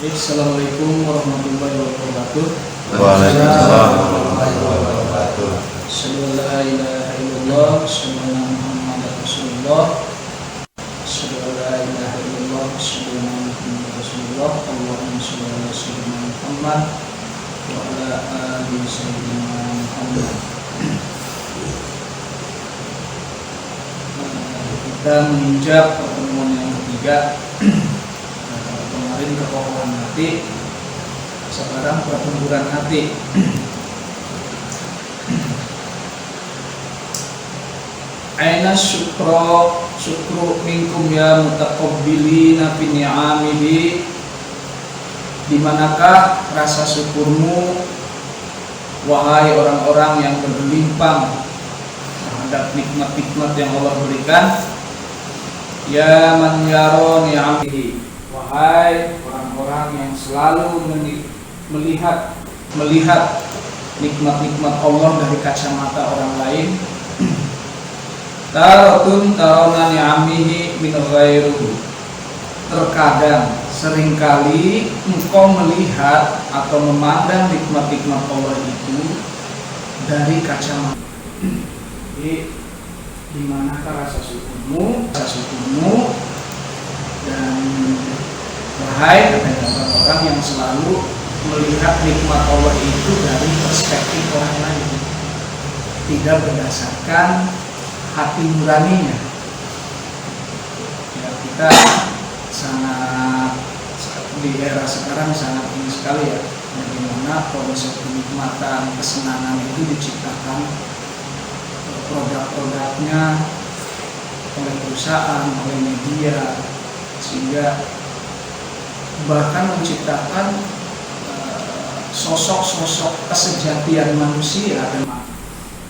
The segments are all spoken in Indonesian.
Assalamualaikum warahmatullahi wabarakatuh. Waalaikumsalam warahmatullahi wabarakatuh. Asyhadu an la ilaha illallah, asyhadu anna Muhammadar Rasulullah. Asyhadu an la ilaha illallah, asyhadu anna Muhammadar Rasulullah. Allahumma shalli ala sayyidina Muhammad wa ala ali sayyidina Muhammad. Kita menginjak pertemuan yang ketiga. Kemarin kekokohan hati, sekarang pertempuran hati. Aina syukru minkum ya mutaqabbilina fi ni'amihi. Di manakah rasa syukurmu wahai orang-orang yang berlimpang terhadap nikmat-nikmat yang Allah berikan? Ya man yaro ni'amihi, wahai orang-orang yang selalu melihat nikmat-nikmat Allah dari kacamata orang lain. Taratun tarawna ni'amihi min ghairuhu. Terkadang, seringkali engkau melihat atau memandang nikmat-nikmat Allah itu dari kacamata. Jadi, di manakah rasa syukurmu, dan wahai orang-orang yang selalu melihat nikmat Allah itu dari perspektif orang lain, tidak berdasarkan hati nuraninya. Ya, kita sangat di era sekarang sangat ini sekali ya, bagaimana konsep kenikmatan, kesenangan itu diciptakan produk-produknya oleh perusahaan, oleh media, sehingga bahkan menciptakan sosok-sosok kesejatian manusia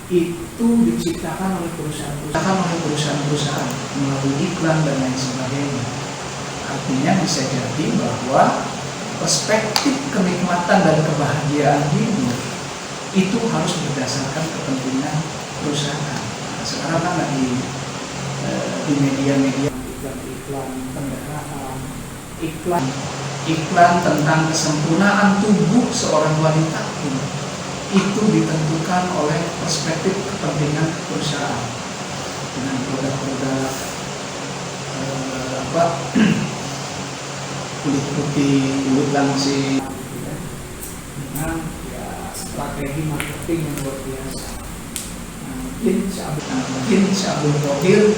itu diciptakan oleh perusahaan-perusahaan melalui iklan dan lain sebagainya. Artinya bisa jadi bahwa perspektif kenikmatan dan kebahagiaan hidup itu harus berdasarkan kepentingan perusahaan. Nah, sekarang kan lagi di media-media iklan kendaraan, iklan tentang kesempurnaan tubuh seorang wanita pun itu ditentukan oleh perspektif kepentingan perusahaan dengan produk-produk kulit putih, kulit langsing, dengan strategi marketing yang luar biasa. Mungkin Syabul Qodir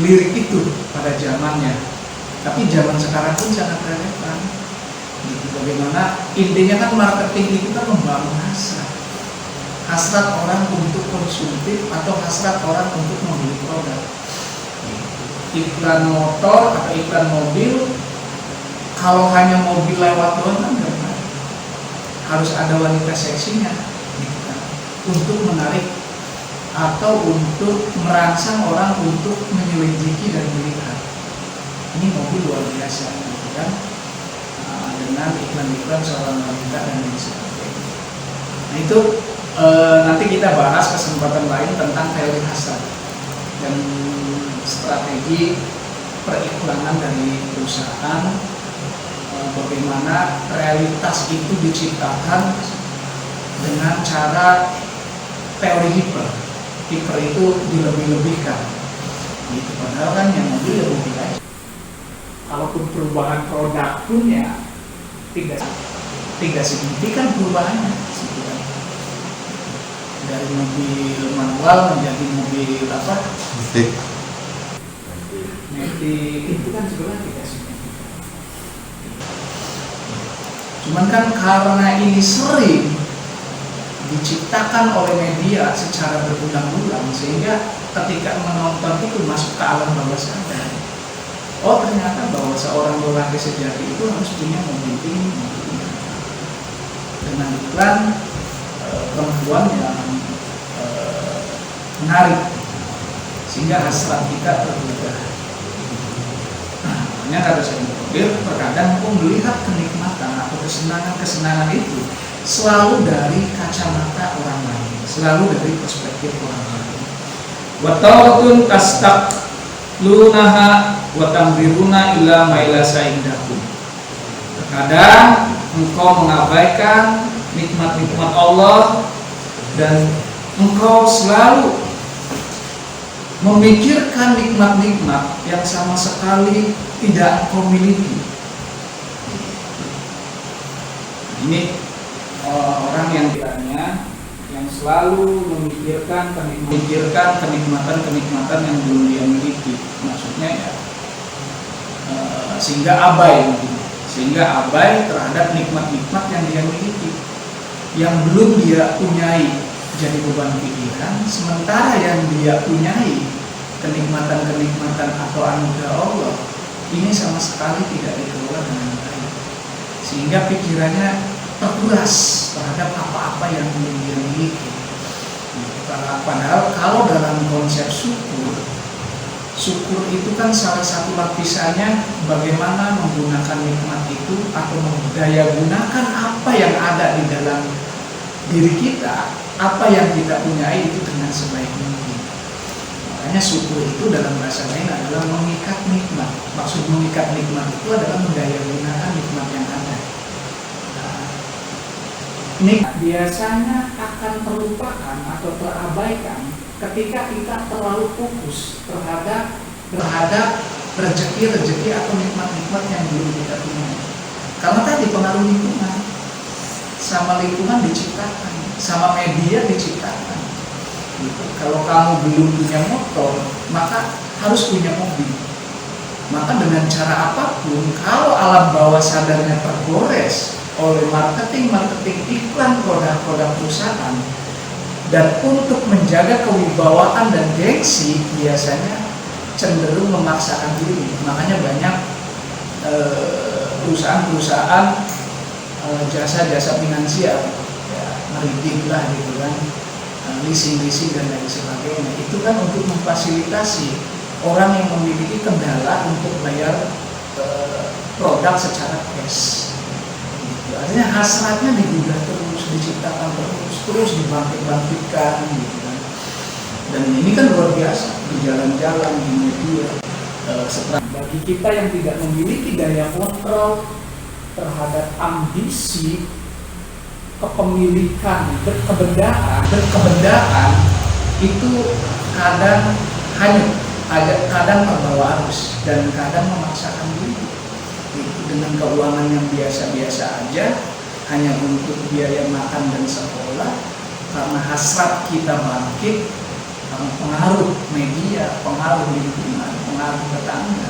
melirik itu pada zamannya, tapi zaman sekarang pun sangat relevan. Bagaimana intinya kan marketing itu kan membangun hasrat orang untuk konsumtif atau hasrat orang untuk membeli produk. Iklan motor atau iklan mobil, kalau hanya mobil lewat doang kan nggak menarik. Harus ada wanita seksinya gitu kan, untuk menarik atau untuk merangsang orang untuk menyelidiki dan melihat ini mobil luar biasa gitu kan, dengan iklan-iklan seorang wanita dan lain sebagainya. Nah itu nanti kita bahas kesempatan lain tentang teori hasrat dan strategi periklanan dari perusahaan, bagaimana realitas itu diciptakan dengan cara teori hiper itu dilebih-lebihkan gitu. Padahal kan yang mobil ya mobil aja. Kalaupun perubahan produk pun ya tidak signifikan perubahannya gitu kan. Dari mobil manual menjadi mobil metik itu kan sebenarnya tidak signifikan. Cuman kan karena ini sering diciptakan oleh media secara berulang-ulang, sehingga ketika menonton itu masuk ke alam bawah sadar. Oh ternyata bahwa seorang lelaki sejati itu harus punya mobil ini. Dengan iklan perempuan yang menarik, sehingga hasrat kita tergugah. Nah, kata saya mobil, terkadang aku melihat kenikmatan atau kesenangan itu selalu dari kacamata orang lain, selalu dari perspektif orang lain. Watautun tastak lunaha watamdiruna ila maila saindakum. Terkadang engkau mengabaikan nikmat-nikmat Allah dan engkau selalu memikirkan nikmat-nikmat yang sama sekali tidak engkau miliki. Ini orang yang ditanya, yang selalu memikirkan kenikmatan-kenikmatan yang belum dia miliki. Maksudnya ya, sehingga abai terhadap nikmat-nikmat yang dia miliki, yang belum dia punyai, jadi beban pikiran. Sementara yang dia punyai, kenikmatan-kenikmatan atau anugerah Allah, ini sama sekali tidak dikelola dengan baik, sehingga pikirannya terkuras terhadap apa-apa yang belum dia miliki. Padahal kalau dalam konsep syukur itu kan salah satu lapisannya bagaimana menggunakan nikmat itu atau mendaya gunakan apa yang ada di dalam diri kita, apa yang kita punyai itu dengan sebaik mungkin. Makanya syukur itu dalam bahasa lain adalah mengikat nikmat. Maksud mengikat nikmat itu adalah mendaya gunakan nikmat yang ada. Nikmat biasanya akan terlupakan atau terabaikan ketika kita terlalu fokus terhadap rezeki atau nikmat-nikmat yang belum kita punya. Karena tadi pengaruh lingkungan, sama lingkungan diciptakan, sama media diciptakan. Gitu. Kalau kamu belum punya motor, maka harus punya mobil. Maka dengan cara apapun, kalau alam bawah sadarnya tergores oleh marketing iklan produk-produk perusahaan, dan untuk menjaga kewibawaan dan gengsi biasanya cenderung memaksakan diri. Makanya banyak perusahaan-perusahaan jasa-jasa finansial, ya, meridik lah gitu kan, leasing dan lain sebagainya. Itu kan untuk memfasilitasi orang yang memiliki kendala untuk bayar produk secara cash. Artinya hasratnya digugah terus, diciptakan terus dibangkit-bangkitkan gitu kan. Dan ini kan luar biasa di jalan-jalan, di media. Bagi kita yang tidak memiliki daya kontrol terhadap ambisi, kepemilikan, berkebendaan itu kadang hanyut, kadang terbawa arus, dan kadang memaksakan diri. Dengan keuangan yang biasa-biasa aja, hanya untuk biaya makan dan sekolah, karena hasrat kita bangkit, karena pengaruh media, pengaruh lingkungan, pengaruh tetangga,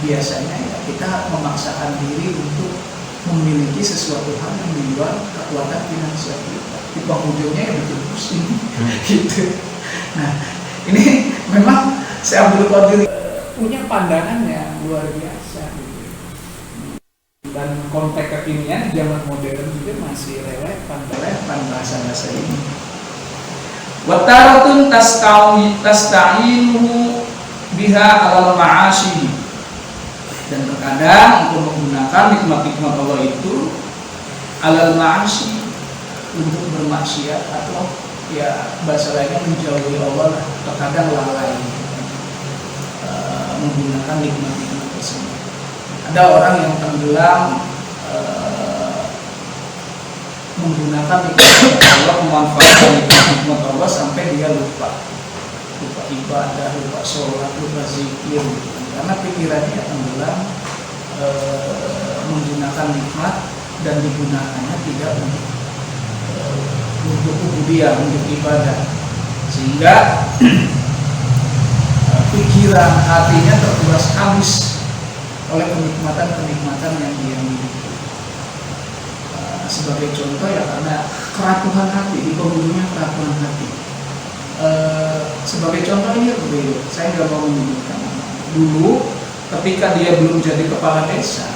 biasanya ya kita memaksakan diri untuk memiliki sesuatu hal yang di luar kekuatan finansial kita. Di penghujungnya ya bikin pusing, gitu. Nah, ini memang saya Abdul Qadir punya pandangannya luar biasa. Dan konteks kekinian zaman modern juga masih relevan bahasa-bahasa ini. Wataratun tasta'inuhu biha alal ma'ashi, dan terkadang untuk menggunakan nikmat-nikmat Allah itu alal ma'ashi, untuk bermaksiat atau ya bahasa lainnya menjauhi Allah lah. Terkadang lalai menggunakan nikmat-nikmat tersebut. Ada orang yang tenggelam menggunakan nikmat Allah, memanfaatkan nikmat Allah sampai dia lupa ibadah, lupa sholat, lupa zikir, karena pikirannya tenggelam menggunakan nikmat dan digunakannya tidak untuk ubudiyah, untuk ibadah, sehingga pikiran hatinya terkuras habis oleh kenikmatan-kenikmatan yang dia miliki. Sebagai contoh ya, karena keratuhan hati, di penghujungnya keratuhan hati. Sebagai contoh ini real, saya nggak mau menyebutkan nama. Dulu ketika dia belum jadi kepala desa,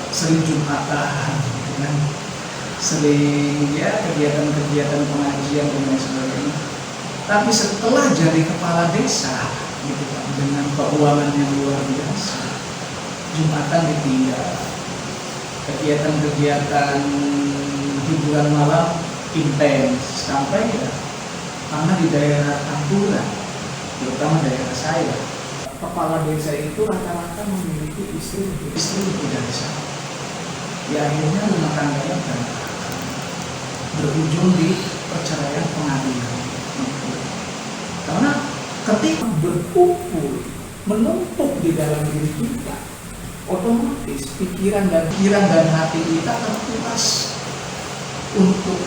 sering jumatan, kan? Sering ya kegiatan-kegiatan pengajian dan lain sebagainya. Tapi setelah jadi kepala desa, gitu kan, dengan keuangan yang luar biasa, jumatan ditinggal, kegiatan-kegiatan hiburan malam intens, sampai ya karena di daerah Tambura, terutama daerah saya, kepala desa itu rata-rata memiliki istri lebih dari satu. Ya akhirnya rumah tangganya berujung di perceraian pengadilan. Karena ketika berkumpul menumpuk di dalam diri kita, otomatis pikiran dan hati kita terkuras untuk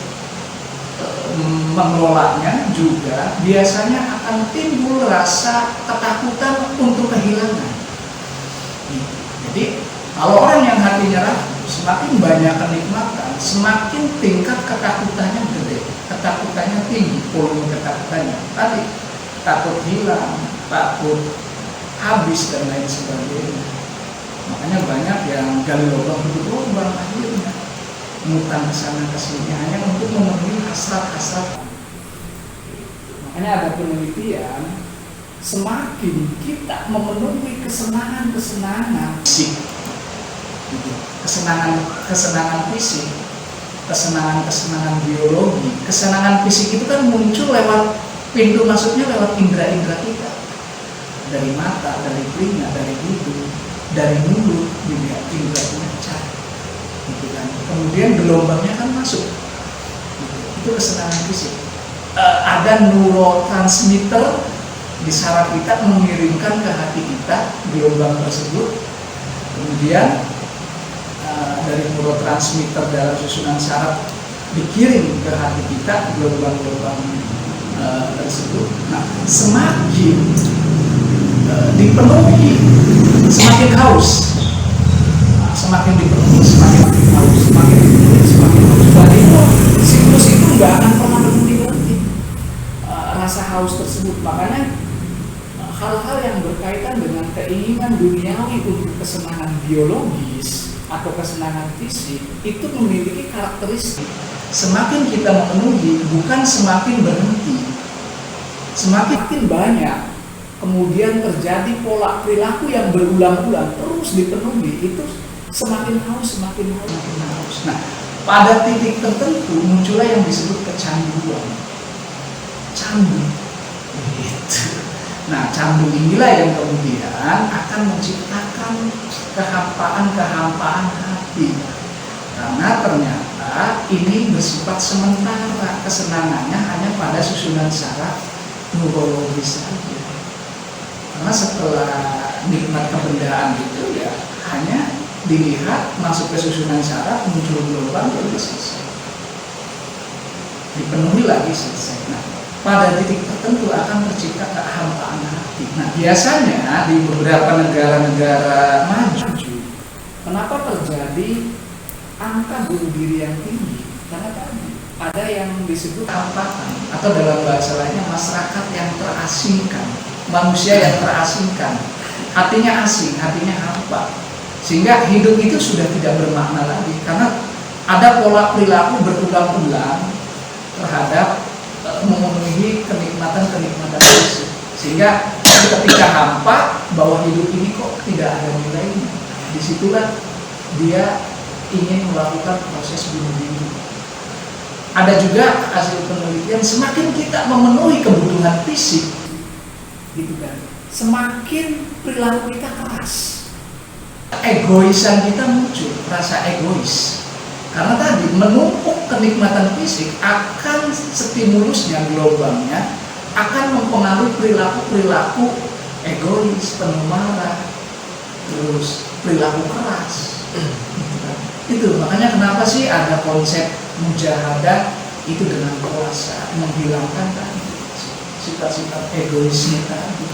mengelolanya. Juga biasanya akan timbul rasa ketakutan untuk kehilangan. Jadi kalau orang yang hatinya rapuh, semakin banyak kenikmatan, semakin tingkat ketakutannya gede, ketakutannya tinggi, volume ketakutannya. Tadi takut hilang, takut habis dan lain sebagainya. Makanya banyak yang gali lubang hidup lubang akhirnya ngutang kesana kesini hanya untuk memenuhi hasrat-hasrat. Makanya ada penelitian, semakin kita memenuhi kesenangan-kesenangan fisik, kesenangan fisik, kesenangan biologi. Kesenangan fisik itu kan muncul lewat pintu masuknya lewat indera-indera kita, dari mata, dari telinga, dari hidung, dari mulut, juga indera pengencar. Gitu kan. Kemudian gelombangnya kan masuk. Itu kesenangan fisik. Ada neurotransmitter di saraf kita mengirimkan ke hati kita gelombang tersebut. Kemudian dari neurotransmitter dalam susunan saraf dikirim ke hati kita gelombang-gelombang tersebut. Nah, semakin dipenuhi, semakin haus. Semakin dipenuhi, semakin haus, semakin dipenuhi, semakin haus. Dan itu siklus itu nggak akan pernah berhenti. Rasa haus tersebut. Makanya hal-hal yang berkaitan dengan keinginan duniawi untuk kesenangan biologis atau kesenangan fisik itu memiliki karakteristik semakin kita memenuhi, bukan semakin berhenti, semakin banyak. Kemudian terjadi pola perilaku yang berulang-ulang terus dipenuhi, itu semakin haus, semakin haus, semakin haus. Nah, pada titik tertentu muncullah yang disebut kecanduan, candu. Gitu. Nah, candu inilah yang kemudian akan menciptakan kehampaan hati. Karena ternyata ini bersifat sementara, kesenangannya hanya pada susunan saraf neurologis saja. Karena setelah nikmat kebendaan itu ya hanya dilihat masuk ke susunan saraf, muncul gelombang, lalu selesai. Dipenuhi lagi, selesai. Nah, pada titik tertentu akan tercipta kehampaan hati. Nah, biasanya di beberapa negara-negara maju, kenapa terjadi angka bunuh diri yang tinggi? Karena tadi ada yang disebut kehampaan, atau dalam bahasa lainnya masyarakat yang terasingkan, manusia yang terasingkan, hatinya asing, hatinya hampa, sehingga hidup itu sudah tidak bermakna lagi karena ada pola perilaku berulang-ulang terhadap memenuhi kenikmatan fisik, sehingga ketika hampa bahwa hidup ini kok tidak ada nilainya, disitulah dia ingin melakukan proses bunuh diri. Ada juga hasil penelitian, semakin kita memenuhi kebutuhan fisik, gitu kan, semakin perilaku kita keras, egoisan kita muncul, rasa egois. Karena tadi menumpuk kenikmatan fisik akan stimulusnya, gelombangnya akan mempengaruhi perilaku egois, penuh marah, terus perilaku keras. Itu makanya kenapa sih ada konsep mujahadah itu dengan kuasa, menghilangkan tadi sifat-sifat egoisnya tadi.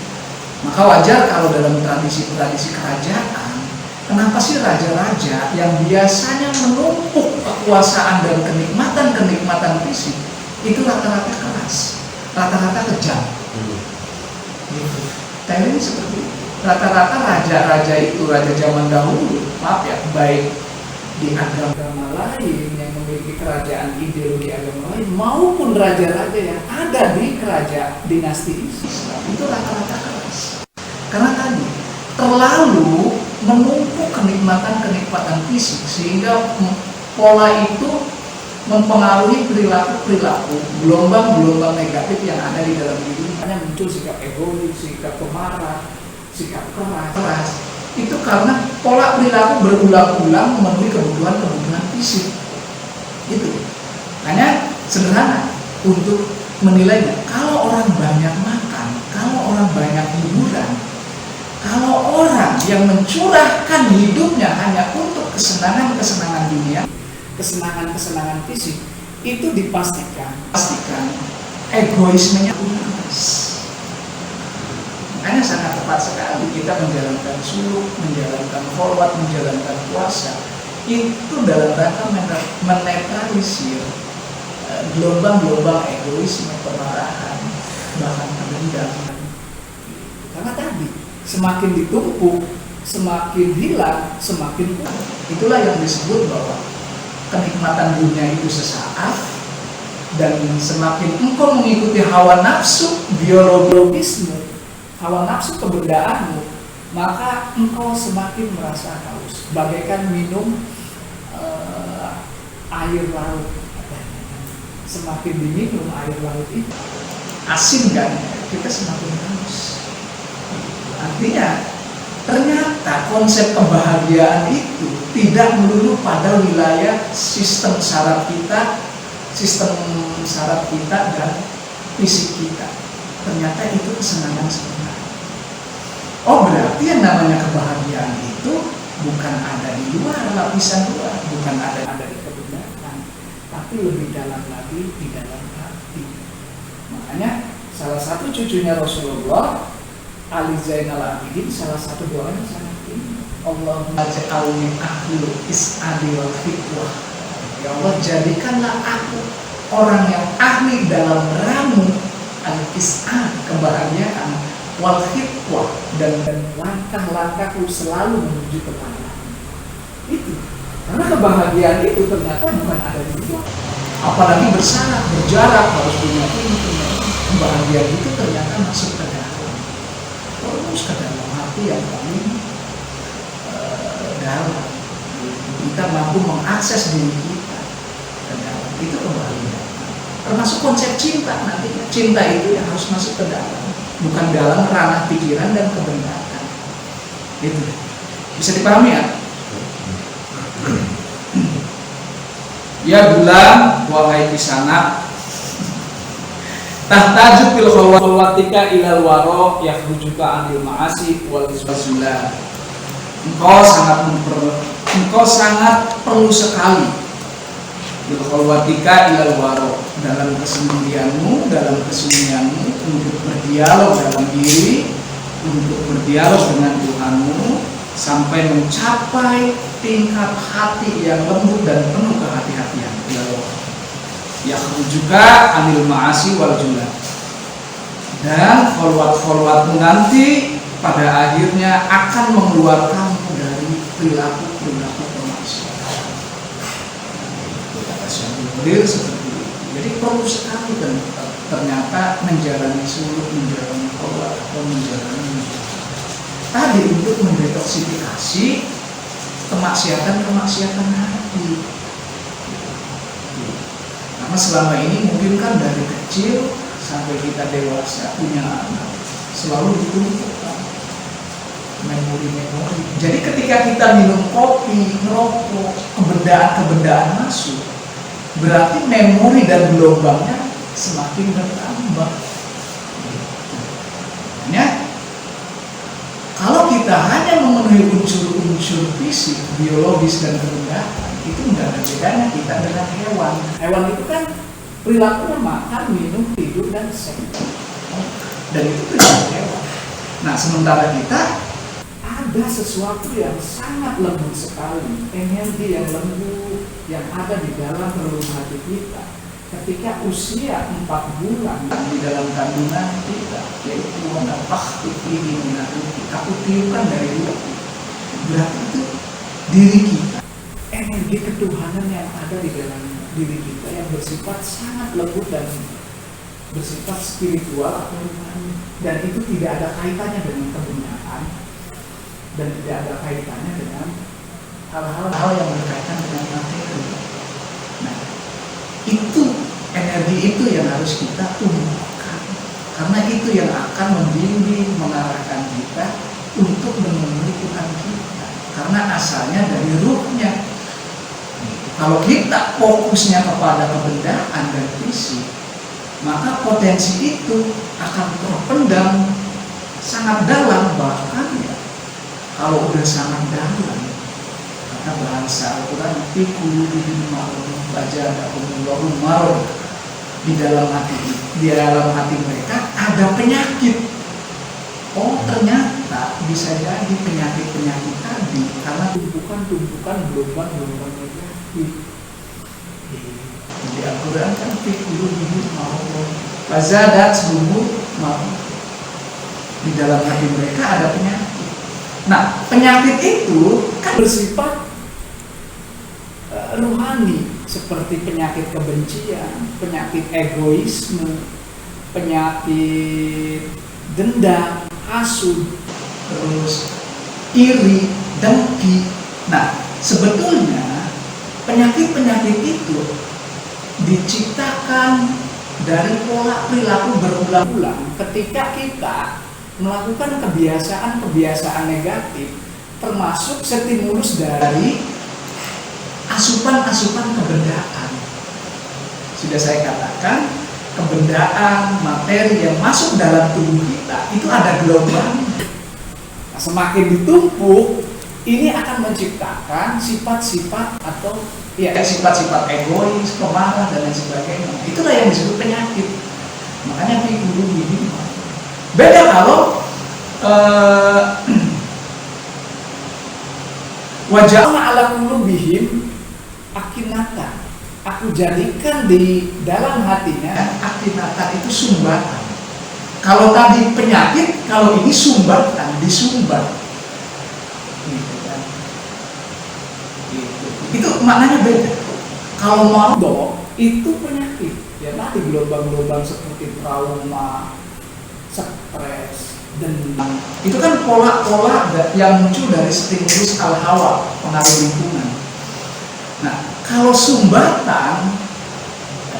Maka wajar kalau dalam tradisi-tradisi kerajaan, kenapa sih raja-raja yang biasanya menumpuk kekuasaan dan kenikmatan fisik itu rata-rata keras, rata-rata kejam. Gitu. Thailand seperti itu. Rata-rata raja-raja itu, raja zaman dahulu, maaf ya, baik di agama lain yang memiliki kerajaan ideologi agama lain maupun raja-raja yang ada di kerajaan dinasti Islam, itu rata-rata keras. Karena tadi terlalu menumpuk kenikmatan fisik sehingga pola itu mempengaruhi perilaku gelombang-gelombang negatif yang ada di dalam diri. Hanya muncul sikap egois, sikap pemarah, sikap keras. Itu karena pola perilaku berulang-ulang memenuhi kebutuhan fisik. Itu. Makanya sederhana untuk menilainya. Kalau orang banyak makan, kalau orang banyak hiburan, kalau orang yang mencurahkan hidupnya hanya untuk kesenangan-kesenangan dunia, kesenangan-kesenangan fisik, itu dipastikan egoismenya lunas. Makanya sangat tepat sekali kita menjalankan suluk, menjalankan kholwat, menjalankan puasa, itu dalam rangka menetralisir gelombang-gelombang egoisme, kemarahan, bahkan dendam. Karena tadi semakin ditumpuk, semakin hilang, semakin kuat. Itulah yang disebut bahwa kenikmatan dunia itu sesaat, dan semakin engkau mengikuti hawa nafsu biologismu, hawa nafsu kebendaanmu, maka engkau semakin merasa haus, bagaikan minum air laut. Semakin diminum air laut itu asin kan, kita semakin haus. Artinya ternyata konsep kebahagiaan itu tidak melulu pada wilayah sistem saraf kita dan fisik kita. Ternyata itu kesenangan sebenarnya. Oh, berarti yang namanya kebahagiaan itu bukan ada di luar lapisan luar, bukan ada di kebenaran, tapi lebih dalam lagi di dalam hati. Makanya salah satu cucunya Rasulullah, Ali Zainal Abidin, salah satu doanya sangat ini, Allahumma ja'alni ahlu is'adi wal fiqwah. Ya Allah, jadikanlah aku orang yang ahli dalam ramu al-is'ad, kebahagiaan, wal fiqwah, dan langkah-langkahku selalu menuju kepada itu. Karena kebahagiaan itu ternyata bukan ada di luar. Apalagi bersyarat, berjarak, harus punya ini. Kebahagiaan itu ternyata masuk ke dalam. Terus ke dalam hati yang paling dalam. Kita mampu mengakses diri kita ke dalam. Itu kebahagiaan. Termasuk konsep cinta nantinya. Cinta itu yang harus masuk ke dalam, bukan dalam ranah pikiran dan kebenaran. Itu bisa dipahami ya? Ya gulam, wahai kisana, tahtaju fil khalwatika ilal waro yakhrujuka anil ma'asi wal isbazula. Engkau sangat perlu sekali bil khalwatika ilal waro, dalam kesendirianmu, untuk berdialog dalam diri, untuk berdialog dengan Tuhanmu, sampai mencapai tingkat hati yang lembut dan penuh kehati-hatian. Yakhrujuka anil ma'asi wal jula. Dan kholwat-kholwatmu nanti pada akhirnya akan mengeluarkanmu dari perilaku kemaksiatan. Kata Syaikhul seperti itu. Jadi perlu sekali ternyata menjalani suluk, menjalani kholwat, atau menjalani tadi untuk mendetoksifikasi kemaksiatan hati. Karena selama ini mungkin kan dari kecil sampai kita dewasa punya anak selalu dituntutkan memori. Jadi ketika kita minum kopi, ngerokok, kebendaan masuk, berarti memori dan gelombangnya semakin bertambah. Kalau kita hanya memenuhi unsur-unsur fisik, biologis dan kebendaan, itu nggak ada bedanya kita dengan hewan. Hewan itu kan perilakunya makan, minum, tidur, dan seks. Dan itu perilaku hewan. Nah, sementara kita ada sesuatu yang sangat lembut sekali, energi yang lembut yang ada di dalam relung hati kita. Ketika usia 4 bulan di dalam kandungan kita, yaitu menapakti ini aku tiupkan dari luar, berarti itu diri kita, energi ketuhanan yang ada di dalam diri kita yang bersifat sangat lembut dan bersifat spiritual atau rohani, dan itu tidak ada kaitannya dengan kebenaran dan tidak ada kaitannya dengan hal-hal yang berkaitan dengan materi. Nah, itu energi itu yang harus kita tumbuhkan, karena itu yang akan membimbing, mengarahkan kita karena asalnya dari ruhnya. Kalau kita fokusnya kepada kebendaan dan fisik, maka potensi itu akan terpendam sangat dalam, bahkan ya kalau udah sangat dalam, karena bahasa Al-Quran fi qulubihim maradun fazadahumullahu marad, di dalam hati mereka ada penyakit. Oh, ternyata bisa jadi penyakit-penyakit tadi karena tumpukan gelombang-gelombang negatif. Di Al-Quran kan fi qulubihim maradun fazadahumullahu marad, di dalam hati mereka ada penyakit. Nah, penyakit itu kan bersifat rohani, seperti penyakit kebencian, penyakit egoisme, penyakit dendam, hasud, terus iri, dengki. Nah, sebetulnya penyakit-penyakit itu diciptakan dari pola perilaku berulang-ulang ketika kita melakukan kebiasaan-kebiasaan negatif, termasuk stimulus dari asupan-asupan kebendaan. Sudah saya katakan, kebendaan materi yang masuk dalam tubuh kita itu ada gelombang. Nah, semakin ditumpuk, ini akan menciptakan sifat-sifat atau ya sifat-sifat egois, pemarah dan lain sebagainya. Itulah yang disebut penyakit. Makanya fi qulubihim. Beda kalau waja'alna ala qulubihim akinata, aku jadikan di dalam hatinya akinata itu sumbatan. Kalau tadi penyakit, kalau ini sumbatan, disumbat. Gitu kan. Itu maknanya beda. Kalau mardo itu penyakit, ya tadi gelombang-gelombang seperti trauma, stres, dendam. Itu kan pola-pola yang muncul dari stimulus al-hawa, pengaruh lingkungan. Nah, kalau sumbatan,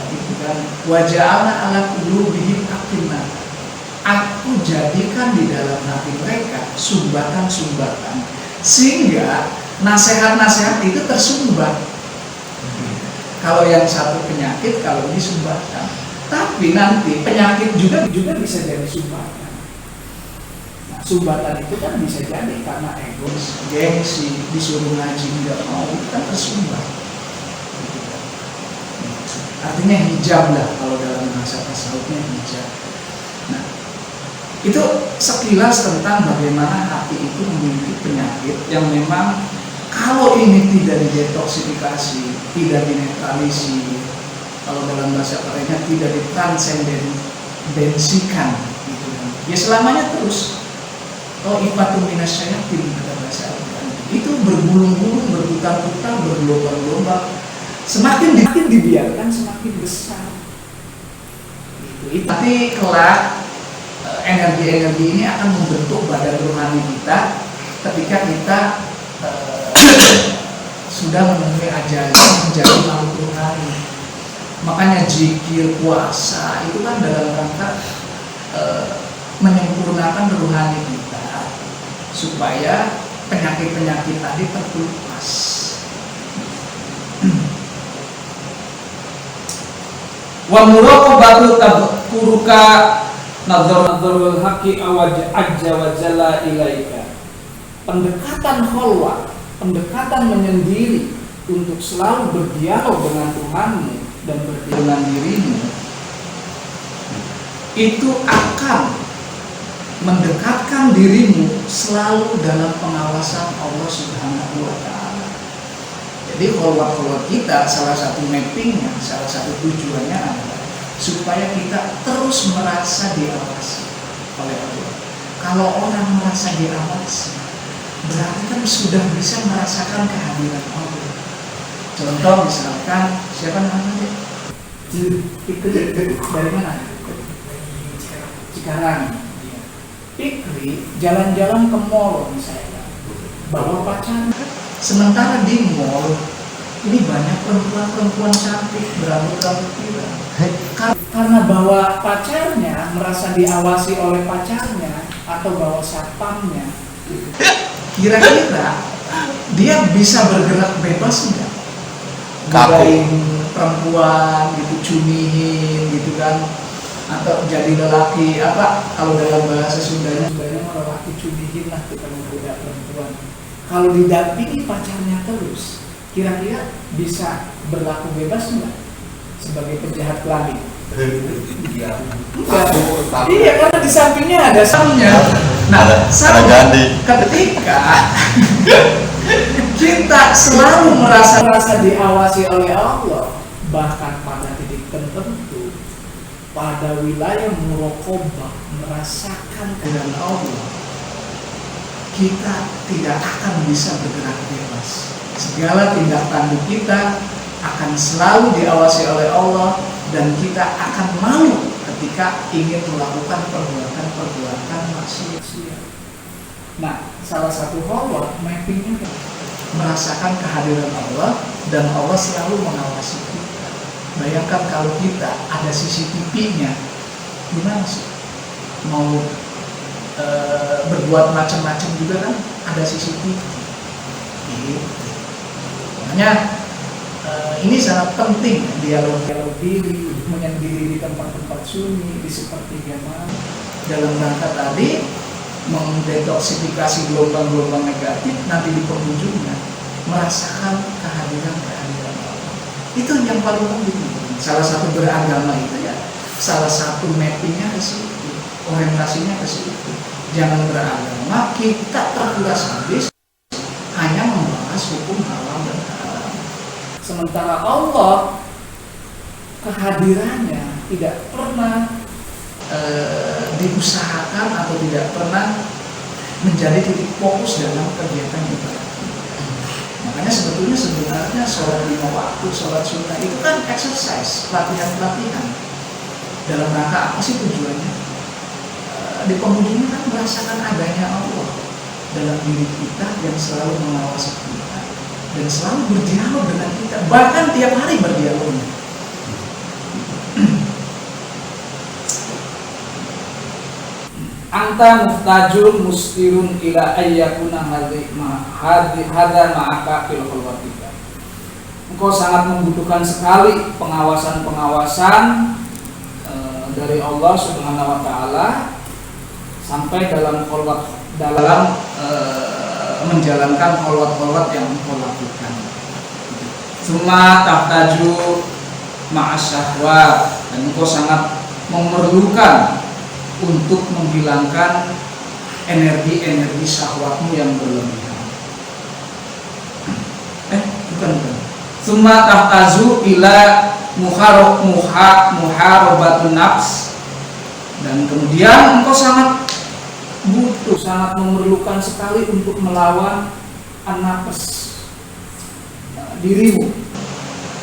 itu kan waja'alna ala qulubihim akinata, aku jadikan di dalam hati mereka sumbatan-sumbatan, sehingga nasihat-nasihat itu tersumbat. Kalau yang satu penyakit, kalau ini sumbatan. Tapi nanti penyakit juga bisa jadi sumbatan. Nah, sumbatan itu kan bisa jadi karena egois, gengsi, disuruh ngaji tidak mau, itu kan tersumbat. Artinya hijab lah, kalau dalam bahasa tasawufnya hijab. Nah, itu sekilas tentang bagaimana hati itu memiliki penyakit yang memang kalau ini tidak didetoksifikasi, tidak dinetralisir, kalau dalam bahasa kerennya tidak ditransendensikan, gitu kan. Ya selamanya terus. Oh, ifatun minasyayatin, kata bahasa Al-Quran. Itu bergulung-gulung, berputar-putar, bergelombang-gelombang. Semakin dibiarkan semakin besar. Gitu. Tapi kelak energi-energi ini akan membentuk badan rohani kita ketika kita sudah memenuhi ajalnya menjadi makhluk rohani. Makanya zikir, puasa itu kan dalam rangka menyempurnakan rohani kita supaya penyakit-penyakit tadi terkelupas. Wa muraqabatu tadhkuruka nadharul haqqi azza wa jalla ilaika. Pendekatan khalwat, pendekatan menyendiri untuk selalu berdialog dengan Tuhanmu dan dengan dirimu, itu akan mendekatkan dirimu selalu dalam pengawasan Allah Subhanahu wa Ta'ala. Jadi khalwat-khalwat kita salah satu mappingnya, salah satu tujuannya adalah supaya kita terus merasa diawasi oleh Allah. Kalau orang merasa diawasi, berarti kan sudah bisa merasakan kehadiran Allah. Contoh misalkan, siapa namanya? Fikri dari mana? Cikarang. Fikri jalan-jalan ke mall misalnya, bawa pacar. Sementara di mall ini banyak perempuan-perempuan cantik berambut pirang. Karena bawa pacarnya, merasa diawasi oleh pacarnya atau bawa satpamnya. Kira-kira dia bisa bergerak bebas enggak? Kaku. Godain perempuan gitu, cumihin gitu kan, atau jadi lelaki apa kalau dalam bahasa Sundanya mah lelaki cumihin lah kita menggoda perempuan. Kalau didampingi pacarnya terus, kira-kira bisa berlaku bebas enggak sebagai penjahat kelamin? Enggak. Iya, karena di sampingnya ada samnya. Nah, sama ketika kita selalu merasa diawasi oleh Allah, bahkan pada titik tertentu, pada wilayah muraqabah, merasakan kehadiran Allah, kita tidak akan bisa bergerak bebas. Segala tindak tanduk kita akan selalu diawasi oleh Allah, dan kita akan malu ketika ingin melakukan perbuatan maksiat. Nah, salah satu kholwat mappingnya merasakan kehadiran Allah, dan Allah selalu mengawasi kita. Bayangkan kalau kita ada CCTV-nya, gimana sih? Mau berbuat macam-macam juga kan ada CCTV. Gitu. Makanya ini sangat penting, dialog diri, menyendiri di tempat-tempat sunyi, di sepertiga malam, dalam rangka tadi mendetoksifikasi gelombang-gelombang negatif, nanti di penghujungnya merasakan kehadiran Allah. Itu yang paling penting. Salah satu beragama itu ya, salah satu mappingnya ke situ, orientasinya ke situ. Jangan beragama kita terkuras habis hanya membahas hukum halal dan haram. Sementara Allah kehadirannya tidak pernah diusahakan atau tidak pernah menjadi titik fokus dalam kegiatan ibadah. Makanya sebenarnya sholat 5 waktu, sholat sunnah itu kan exercise, latihan dalam rangka apa sih tujuannya? Di penghujungnya kan merasakan adanya Allah dalam diri kita yang selalu mengawasi kita dan selalu berdialog dengan kita, bahkan tiap hari berdialog. Anta muhtajun mustirun ila ayyakuna hadha ma'aka fil khalwatika. Engkau sangat membutuhkan sekali pengawasan dari Allah Subhanahu wa taala sampai dalam khalwat, dalam menjalankan khalwat yang engkau lakukan. Summa tahtaju ma'asyahwat, dan engkau sangat memerlukan untuk menghilangkan energi syahwatmu yang berlebihan. Bukan. Summa tahtaju ila muharabatun nafs, dan kemudian engkau sangat memerlukan sekali untuk melawan an-nafs, dirimu.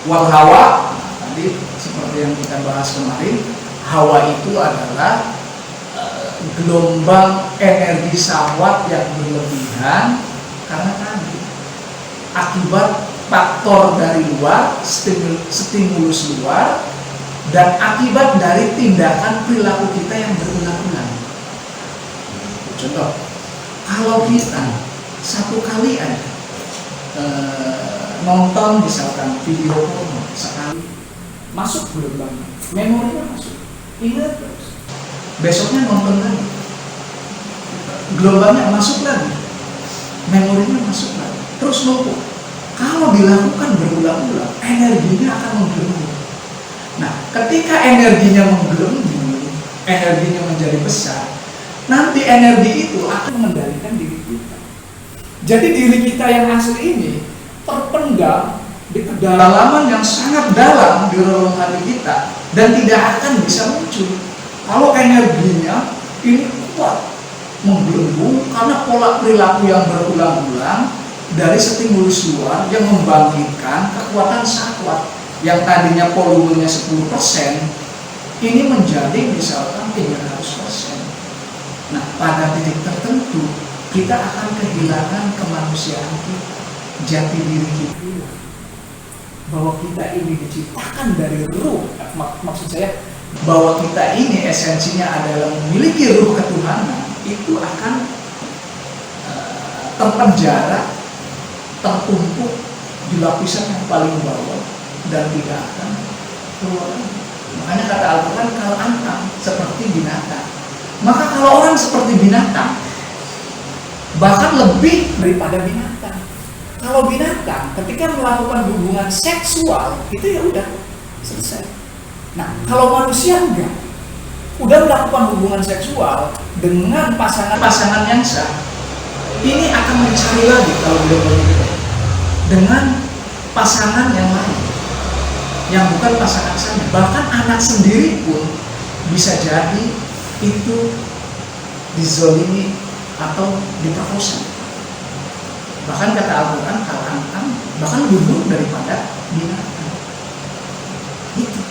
Wal hawa, tadi seperti yang kita bahas kemarin, hawa itu adalah gelombang energi syahwat yang berlebihan karena tadi akibat faktor dari luar, stimulus luar, dan akibat dari tindakan perilaku kita yang berulang-ulang. Contoh, kalau kita satu kali aja nonton misalkan video porno sekali, masuk gelombang, memorinya masuk, ingat terus. Besoknya nonton lagi, gelombangnya masuk lagi, memorinya masuk lagi, terus lupa. Kalau dilakukan berulang-ulang, energinya akan menggelembung. Nah, ketika energinya menggelembung, energinya menjadi besar, nanti energi itu akan mengendalikan diri kita. Jadi diri kita yang asli ini terpendam di kedalaman yang sangat dalam di relung hati kita dan tidak akan bisa muncul. Kalau energinya ini kuat, menggelembung karena pola perilaku yang berulang-ulang dari stimulus luar yang membangkitkan kekuatan syahwat yang tadinya volumenya 10%, ini menjadi misalkan 300%. Nah, pada titik tertentu kita akan kehilangan kemanusiaan kita, jati diri kita, bahwa kita ini diciptakan dari ruh. Maksud saya bahwa kita ini esensinya adalah memiliki ruh ketuhanan, itu akan terpenjara tertumpuk di lapisan yang paling bawah dan tidak akan keluar. Makanya kata Al-Quran, kalau antam seperti binatang. Maka kalau orang seperti binatang, bahkan lebih daripada binatang. Kalau binatang ketika melakukan hubungan seksual itu ya udah selesai. Nah, kalau manusia enggak, udah melakukan hubungan seksual dengan pasangan yang sah, ini akan mencari lagi kalau dia begitu dengan pasangan yang lain, yang bukan pasangan sahnya. Bahkan anak sendiri pun bisa jadi itu dizolimi atau diperkosa. Bahkan kata Al-Quran, kalau antam bahkan lebih buruk daripada binatang. Itu.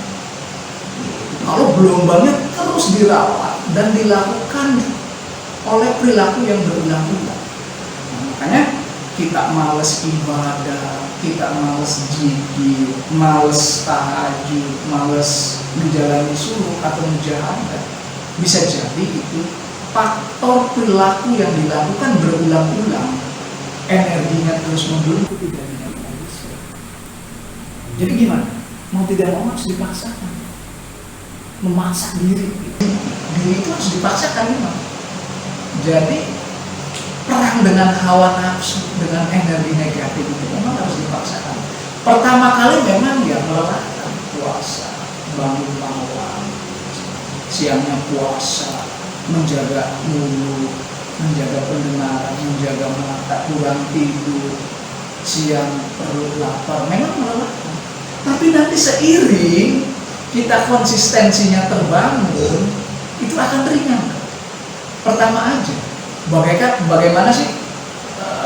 Kalau gelombangnya terus dirawat dan dilakukan oleh perilaku yang berulang-ulang. Nah, makanya kita males ibadah, kita males zikir, males tahajud, males menjalani suruh atau mujahadah. Bisa jadi itu faktor perilaku yang dilakukan berulang-ulang, energinya terus membelum, tidak bisa. Jadi gimana? Mau tidak mau harus dipaksakan, memaksa diri. Diri itu harus dipaksakan memang. Jadi perang dengan hawa nafsu, dengan energi negatif itu memang harus dipaksakan. Pertama kali memang dia melelahkan, puasa, bangun malam, siangnya puasa, menjaga mulut, menjaga pendengaran, menjaga mata, kurang tidur, siang perut lapar, memang melelahkan. Tapi nanti seiring kita konsistensinya terbangun, itu akan ringan. Pertama aja, bagaimana sih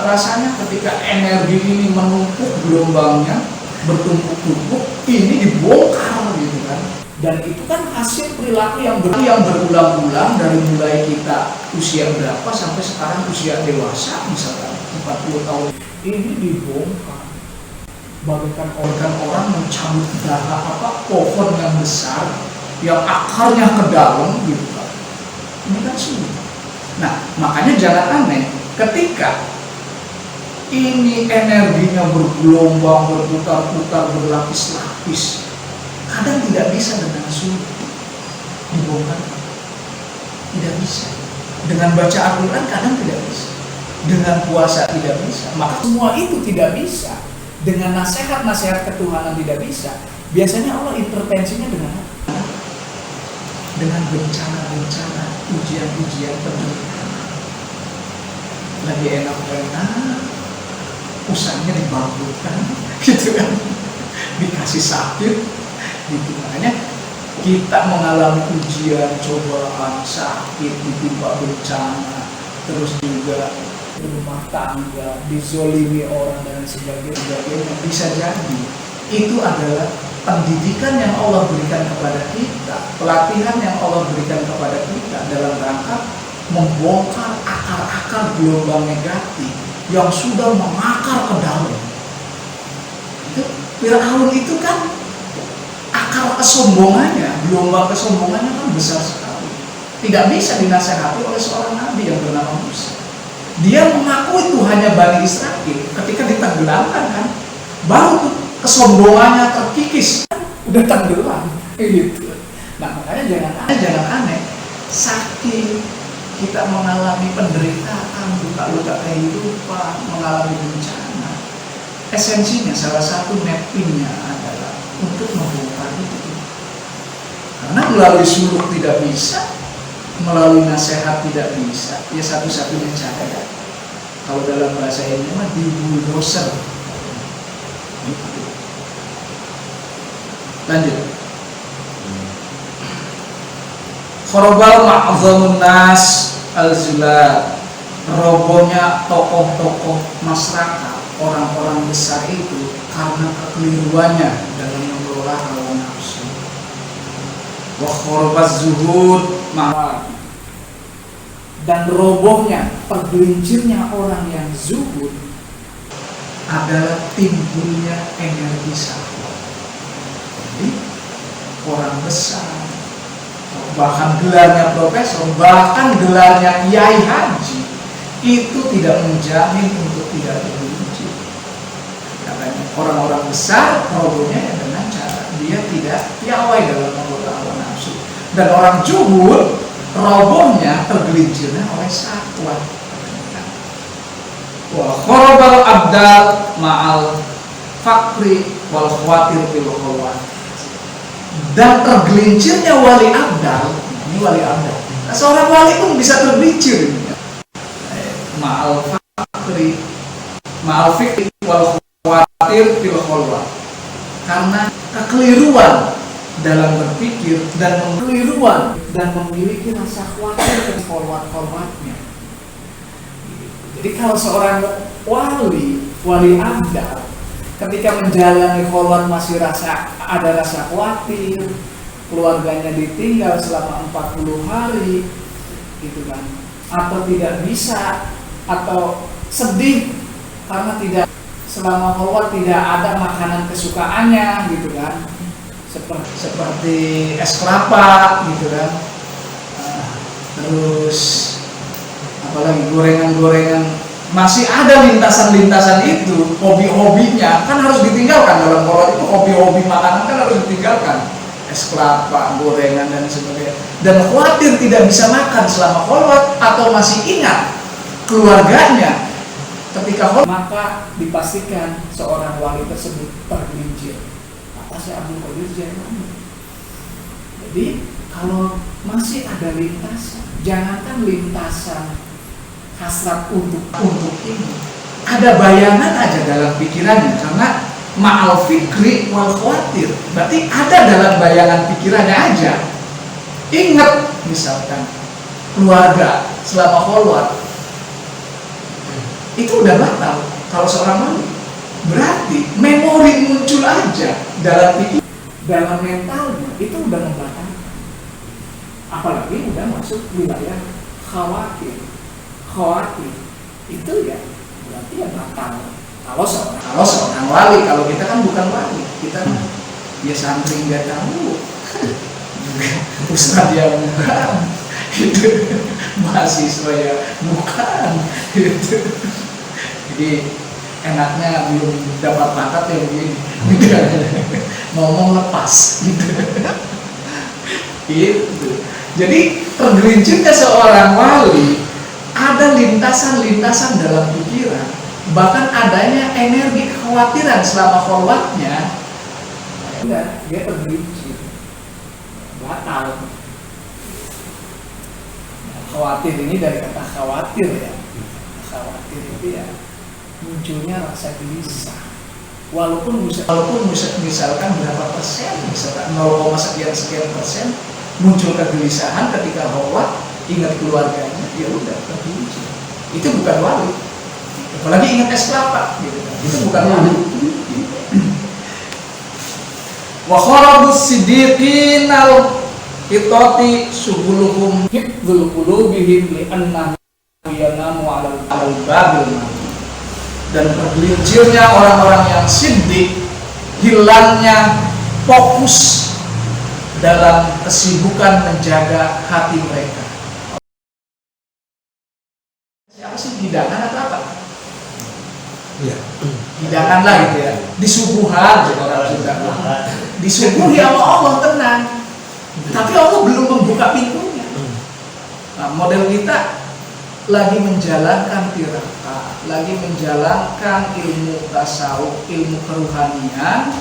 rasanya ketika energi ini menumpuk gelombangnya, bertumpuk-tumpuk, ini dibongkar gitu kan. Dan itu kan hasil perilaku yang berulang-ulang dari mulai kita usia berapa sampai sekarang usia dewasa, misalkan 40 tahun. Ini dibongkar. Bagaikan orang mencabut pohon yang besar, yang akarnya ke dalam gitu kan. Ini kan sulit. Nah, makanya jangan aneh ketika ini energinya bergelombang, berputar-putar, berlapis-lapis, kadang tidak bisa dengan sulit dibongkar. Tidak bisa. Dengan baca Al-Quran kadang tidak bisa. Dengan puasa tidak bisa. Maka semua itu tidak bisa. Dengan nasihat-nasihat ketuhanan tidak bisa. Biasanya Allah intervensinya dengan apa? Dengan bencana-bencana, ujian-ujian penderitaan. Lagi enak-enak, usahanya dibangkrutkan, gitu kan? Dikasih sakit, gitu. Makanya kita mengalami ujian, cobaan, sakit, ditimpa bencana, terus juga rumah tangga, dizolimi orang dan sebagainya, bisa jadi itu adalah pendidikan yang Allah berikan kepada kita, pelatihan yang Allah berikan kepada kita dalam rangka membongkar akar-akar gelombang negatif yang sudah mengakar ke dalam. Itu Fir'aun itu kan akar kesombongannya, gelombang kesombongannya kan besar sekali. Tidak bisa dinasehati oleh seorang nabi yang bernama Musa. Dia mengakui Tuhannya Bani Israel ketika ditenggelamkan kan, baru tuh kesombongannya terkikis, udah tenggelam gitu. Nah, makanya jangan aneh, saking kita mengalami penderitaan, luka-luka kehidupan, mengalami bencana, esensinya salah satu mappingnya adalah untuk membongkar itu. Karena melalui suluk tidak bisa, melalui nasihat tidak bisa, ya satu-satunya cara ya. Kalau dalam bahasa ini mah di bulldozer. Gitu. Lanjut. Khorobal ma'zamun nas al-zulat. Robohnya tokoh-tokoh masyarakat, orang-orang besar itu karena kekeliruannya dalam mengelola hawa nafsu. Wa khorobaz zuhud ma'wad. Dan robohnya, tergelincirnya orang yang zuhud adalah timbulnya energi syahwat. Jadi orang besar, bahkan gelarnya profesor, bahkan gelarnya kiai haji, itu tidak menjamin untuk tidak tergelincir. Orang-orang besar robohnya ya dengan cara dia tidak piawai dalam mengolah hawa nafsu. Dan orang zuhud robohnya tergelincirnya oleh syahwat. Wa kharabal abdal ma'al fakri wal khawatir bil khawat. Dan tergelincirnya wali abdal, ini wali abdal. Nah, seorang wali pun bisa tergelincir ma'al fakri ma'al fikri wal khawatir bil khawat. Karena kekeliruan dalam berpikir dan kekeliruan dan memiliki rasa khawatir dan khawat-khawatnya. Jadi kalau seorang wali abdal ketika menjalani khawat masih ada rasa khawatir, keluarganya ditinggal selama 40 hari gitu kan, atau tidak bisa, atau sedih karena tidak selama khawat tidak ada makanan kesukaannya gitu kan, seperti es kelapa gitu kan, terus apalagi gorengan-gorengan, masih ada lintasan-lintasan itu, hobi-hobinya kan harus ditinggalkan dalam khawat itu, hobi-hobi makanan kan harus ditinggalkan, es kelapa, gorengan dan sebagainya, dan khawatir tidak bisa makan selama khawat atau masih ingat keluarganya ketika khawat, maka dipastikan seorang wali tersebut tergelincir. Kata Syekh Abdul Qadir Jailani. Jadi kalau masih ada lintasan, jangankan lintasan hasrat untuk ini, ada bayangan aja dalam pikirannya, karena ma'al fikri wal khawatir, berarti ada dalam bayangan pikirannya aja. Ingat misalkan keluarga selama khawat, itu udah batal kalau seorang wali. Berarti memori muncul aja dalam pikir, dalam mentalnya itu udah membatalkan. Apalagi udah masuk wilayah khawatir itu ya berarti ya batal. Kalau seorang wali, kalau kita kan bukan wali, kita ya santri nggak tahu, ustadz yang bukan, itu mahasiswa ya bukan, gitu. Jadi enaknya belum dapat bakat ya begini, ngomong lepas, gitu. Gitu. Jadi tergelincirnya seorang wali ada lintasan-lintasan dalam pikiran, bahkan adanya energi kekhawatiran selama khawatnya, dia tergelincir, batal. Khawatir ini dari kata khawatir ya, khawatir itu ya munculnya rasa gelisah, walaupun misalkan berapa persen, misalkan 0, sekian persen muncul kegelisahan ketika khawat, ingat keluarganya, ya udah tergelincir. Itu bukan wali. Apalagi ingat es kelapa, gitu. Itu bukan wali. Wa kharabus siddiqin al hitati subuluhum hibdul qulubihim li anna yanamu al babil. Dan tergelincirnya orang-orang yang siddiq, hilangnya fokus dalam kesibukan menjaga hati mereka. Siapa sih, hidangan atau apa? Ya, hidangan lah gitu ya. Disubuhan orang Sunda. Disubuhi Allah tenang. Tapi Allah belum membuka pintunya. Nah, model kita lagi menjalankan tiraka, lagi menjalankan ilmu tasawuf, ilmu keruhanian,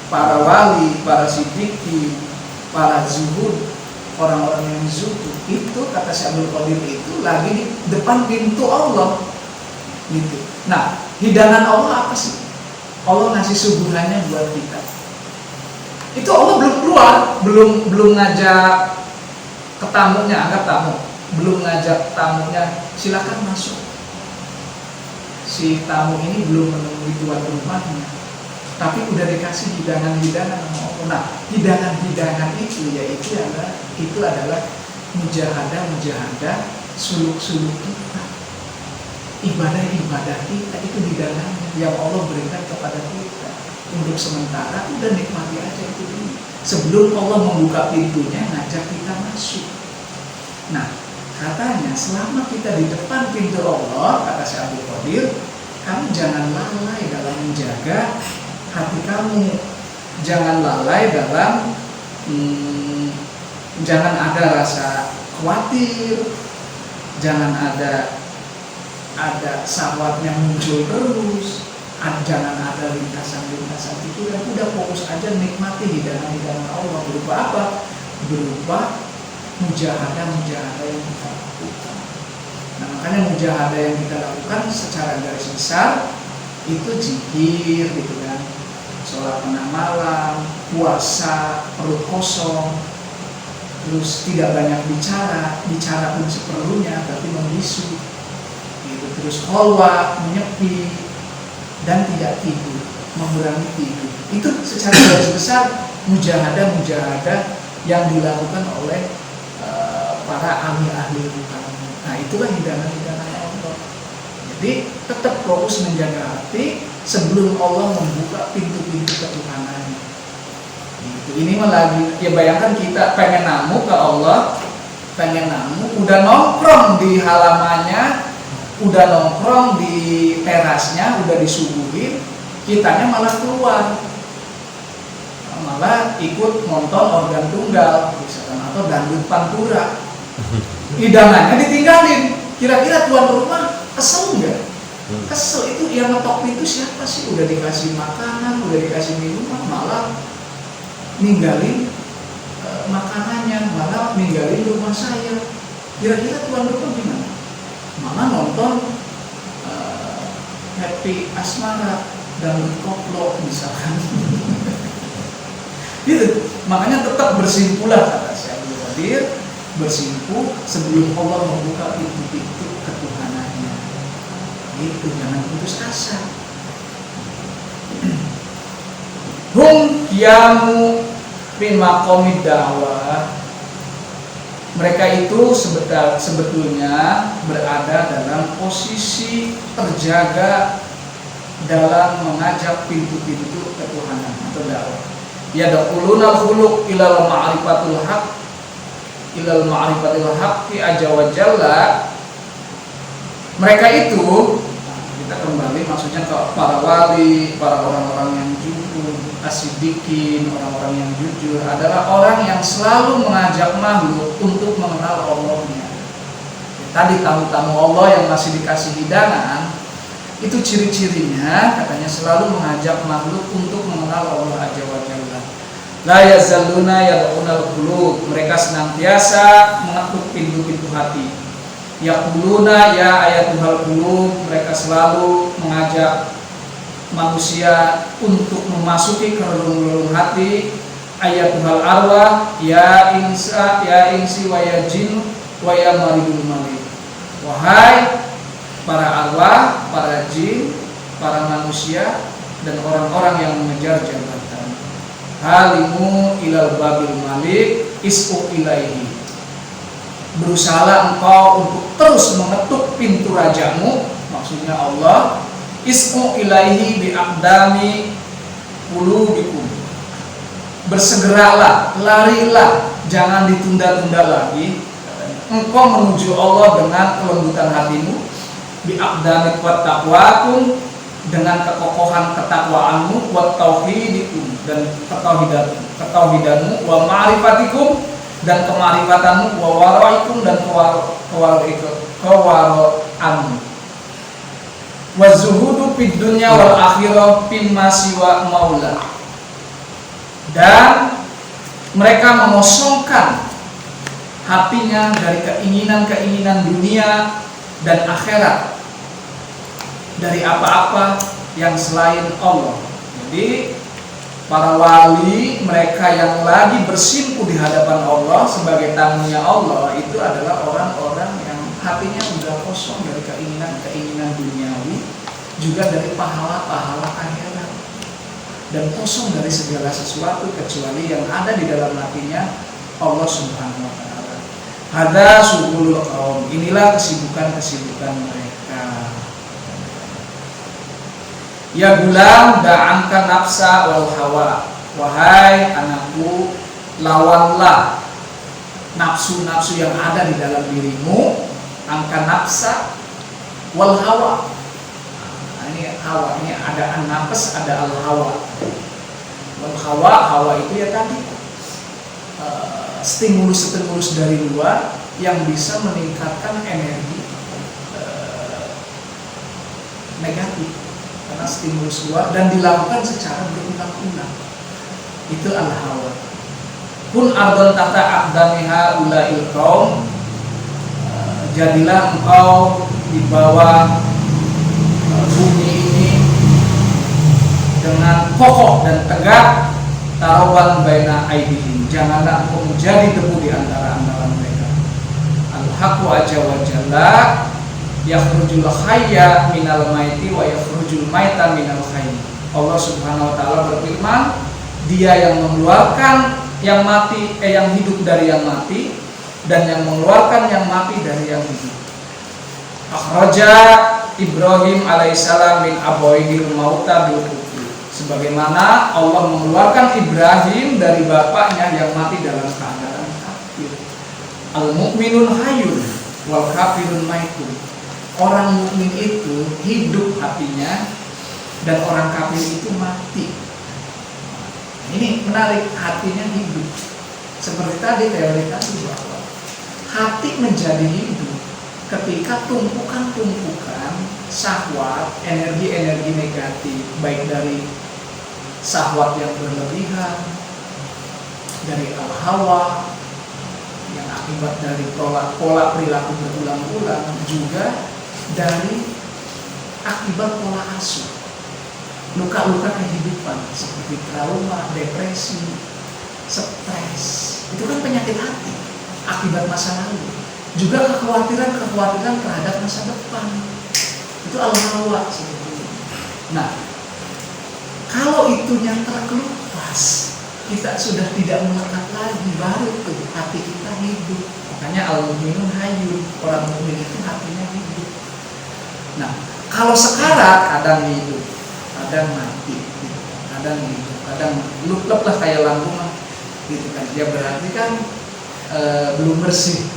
para wali, para siddiqi, para zuhud, orang-orang yang zuhud itu, kata Syekh Abdul Qadir, itu lagi di depan pintu Allah gitu. Nah, hidangan Allah apa sih? Allah ngasih suguhannya buat kita. Itu Allah belum keluar, belum ngajak ke tamunya, anggap tamu, belum ngajak tamunya silakan masuk. Si tamu ini belum menemui tuan rumahnya, tapi udah dikasih hidangan-hidangan sama Allah. Nah, hidangan-hidangan itu yaitu adalah mujahadah suluk-suluk kita, ibadah-ibadah kita, itu hidangannya yang Allah berikan kepada kita. Untuk sementara udah nikmati aja itu dulu, sebelum Allah membuka pintunya ngajak kita masuk. Nah, Katanya selama kita di depan pintu Allah, kata Syekh Abdul Qadir, kamu jangan lalai dalam menjaga hati kamu, jangan lalai dalam jangan ada rasa khawatir, jangan ada syahwat yang muncul terus, jangan ada lintasan-lintasan pikiran. Udah fokus aja nikmati hidangan-hidangan Allah. Berupa apa? Berupa mujahadah yang kita lakukan. Nah, makanya mujahadah yang kita lakukan secara garis besar itu zikir gitu kan, sholat tengah malam, puasa, perut kosong, terus tidak banyak bicara pun seperlunya, tapi membisu gitu. Terus kholwa, menyepi, dan tidak tidur, mengurangi tidur. Itu secara garis besar mujahadah yang dilakukan oleh para ahli ruhani. Nah, itulah hidangan-hidangan Allah. Jadi tetap fokus menjaga hati sebelum Allah membuka pintu-pintu ketuhanannya. Gitu. Ini mah lagi, ya bayangkan kita pengen namu ke Allah, udah nongkrong di halamannya, udah nongkrong di terasnya, udah disuguhin, kitanya malah keluar, malah ikut nonton organ tunggal misalkan, atau dangdut pantura. Hidangannya ditinggalin. Kira-kira tuan rumah kesel nggak? Kesel. Itu yang ngetok pintu siapa sih? Udah dikasih makanan, udah dikasih minuman, malah ninggalin makanannya, malah ninggalin rumah saya. Kira-kira tuan rumah gimana? Malah nonton Happy Asmara dan koplo misalkan. Gitu. Makanya tetap bersimpulah, kata Syekh Abdul Qadir, bersimpu sebelum Allah membuka pintu-pintu ketuhanannya. Itu jangan putus asa. Hum qiyamu min maqamid da'wah. Mereka itu sebetulnya berada dalam posisi terjaga dalam mengajak pintu-pintu ketuhanan atau dakwah. Yadkhuluna al-khuluq ilal ma'rifatul haqq haqqi azza wa jalla. Mereka itu, kita kembali maksudnya ke para wali, para orang-orang yang jujur, as-siddiqin, orang-orang yang jujur adalah orang yang selalu mengajak makhluk untuk mengenal Allahnya. Tadi tamu-tamu Allah yang masih dikasih hidangan, itu ciri-cirinya katanya selalu mengajak makhluk untuk mengenal Allah azza wa jalla. La yazalluna yad'unal qulub, mereka senantiasa mengetuk pintu-pintu hati. Yaquluna ya ayatuhal qulub, mereka selalu mengajak manusia untuk memasuki ke relung-relung hati. Ayatuhal arwah ya insi wa ya jin wa ya maridul malik. Wahai para arwah, para jin, para manusia, dan orang-orang yang mengejar jabatan. Halimu ilal babil malik is'u ilaihi. Berusahalah engkau untuk terus mengetuk pintu rajamu, maksudnya Allah. Is'u ilaihi bi'aqdami qulubikum. Bersegeralah, larilah, jangan ditunda-tunda lagi. Engkau menuju Allah dengan kelembutan hatimu, bi'aqdami wat taqwakum, dengan kekokohan ketakwaanmu, wat tauhidikum, dan ketauhidanmu, wa ma'rifatikum, dan kemarifatanmu, wa waraikum, dan kewara'anmu, wa zuhudu fid dunya wal akhirah fimma siwa maula. Dan mereka mengosongkan hatinya dari keinginan-keinginan dunia dan akhirat, dari apa-apa yang selain Allah. Jadi para wali, mereka yang lagi bersimpu di hadapan Allah sebagai tamunya Allah, itu adalah orang-orang yang hatinya sudah kosong dari keinginan-keinginan duniawi, juga dari pahala-pahala akhirat, dan kosong dari segala sesuatu kecuali yang ada di dalam hatinya Allah Subhanahu wa ta'ala. Hadza syughulul qaum, inilah kesibukan-kesibukan mereka. Ya gulam da'anka nafsa wal hawa, wahai anakku, lawanlah nafsu-nafsu yang ada di dalam dirimu, angka nafsa wal hawa. Nah, ini hawa, ini ada an-nafs, ada al-hawa. Wal hawa itu ya tadi stimulus-stimulus dari luar yang bisa meningkatkan energi negatif karena stimulus luar dan dilakukan secara berulang-ulang. Itu al-hawa. Kun ardon tahta aqdamiha ulail qaum, jadilah engkau di bawah bumi ini dengan kokoh dan tegak, tarawan baina aidihim, janganlah engkau menjadi debu di antara andalan mereka. Al-haqqu azza wa jalla yakhrujul hayya minal maiti wa yakhrujul maita minal hayy. Allah Subhanahu wa taala berfirman, Dia yang mengeluarkan yang mati yang hidup dari yang mati dan yang mengeluarkan yang mati dari yang hidup. Akhraja Ibrahim alaihissalam min abawihil mauta bil kufri, sebagaimana Allah mengeluarkan Ibrahim dari bapaknya yang mati dalam keadaan kafir. Al mukminun hayyun wal kafirun maitun. Orang mukmin itu hidup hatinya dan orang kafir itu mati. Ini menarik, hatinya hidup. Seperti tadi teori tadi bahwa hati menjadi hidup ketika tumpukan-tumpukan syahwat, energi-energi negatif, baik dari syahwat yang berlebihan, dari al-hawa yang akibat dari pola perilaku berulang-ulang, juga dari akibat pola asuh, luka-luka kehidupan seperti trauma, depresi, stres. Itu kan penyakit hati akibat masa lalu. Juga kekhawatiran terhadap masa depan. Itu al-hawa sebetulnya. Nah, kalau itunya terkelupas, kita sudah tidak melekat lagi, baru tuh hati kita hidup. Makanya al-mu'minun hayyun, orang mukmin itu hatinya hidup. Nah, kalau sekarat kadang hidup, kadang mati, gitu. Kadang hidup, kadang lup lah kayak lampu mah, gitu kan. Ya berarti kan belum bersih,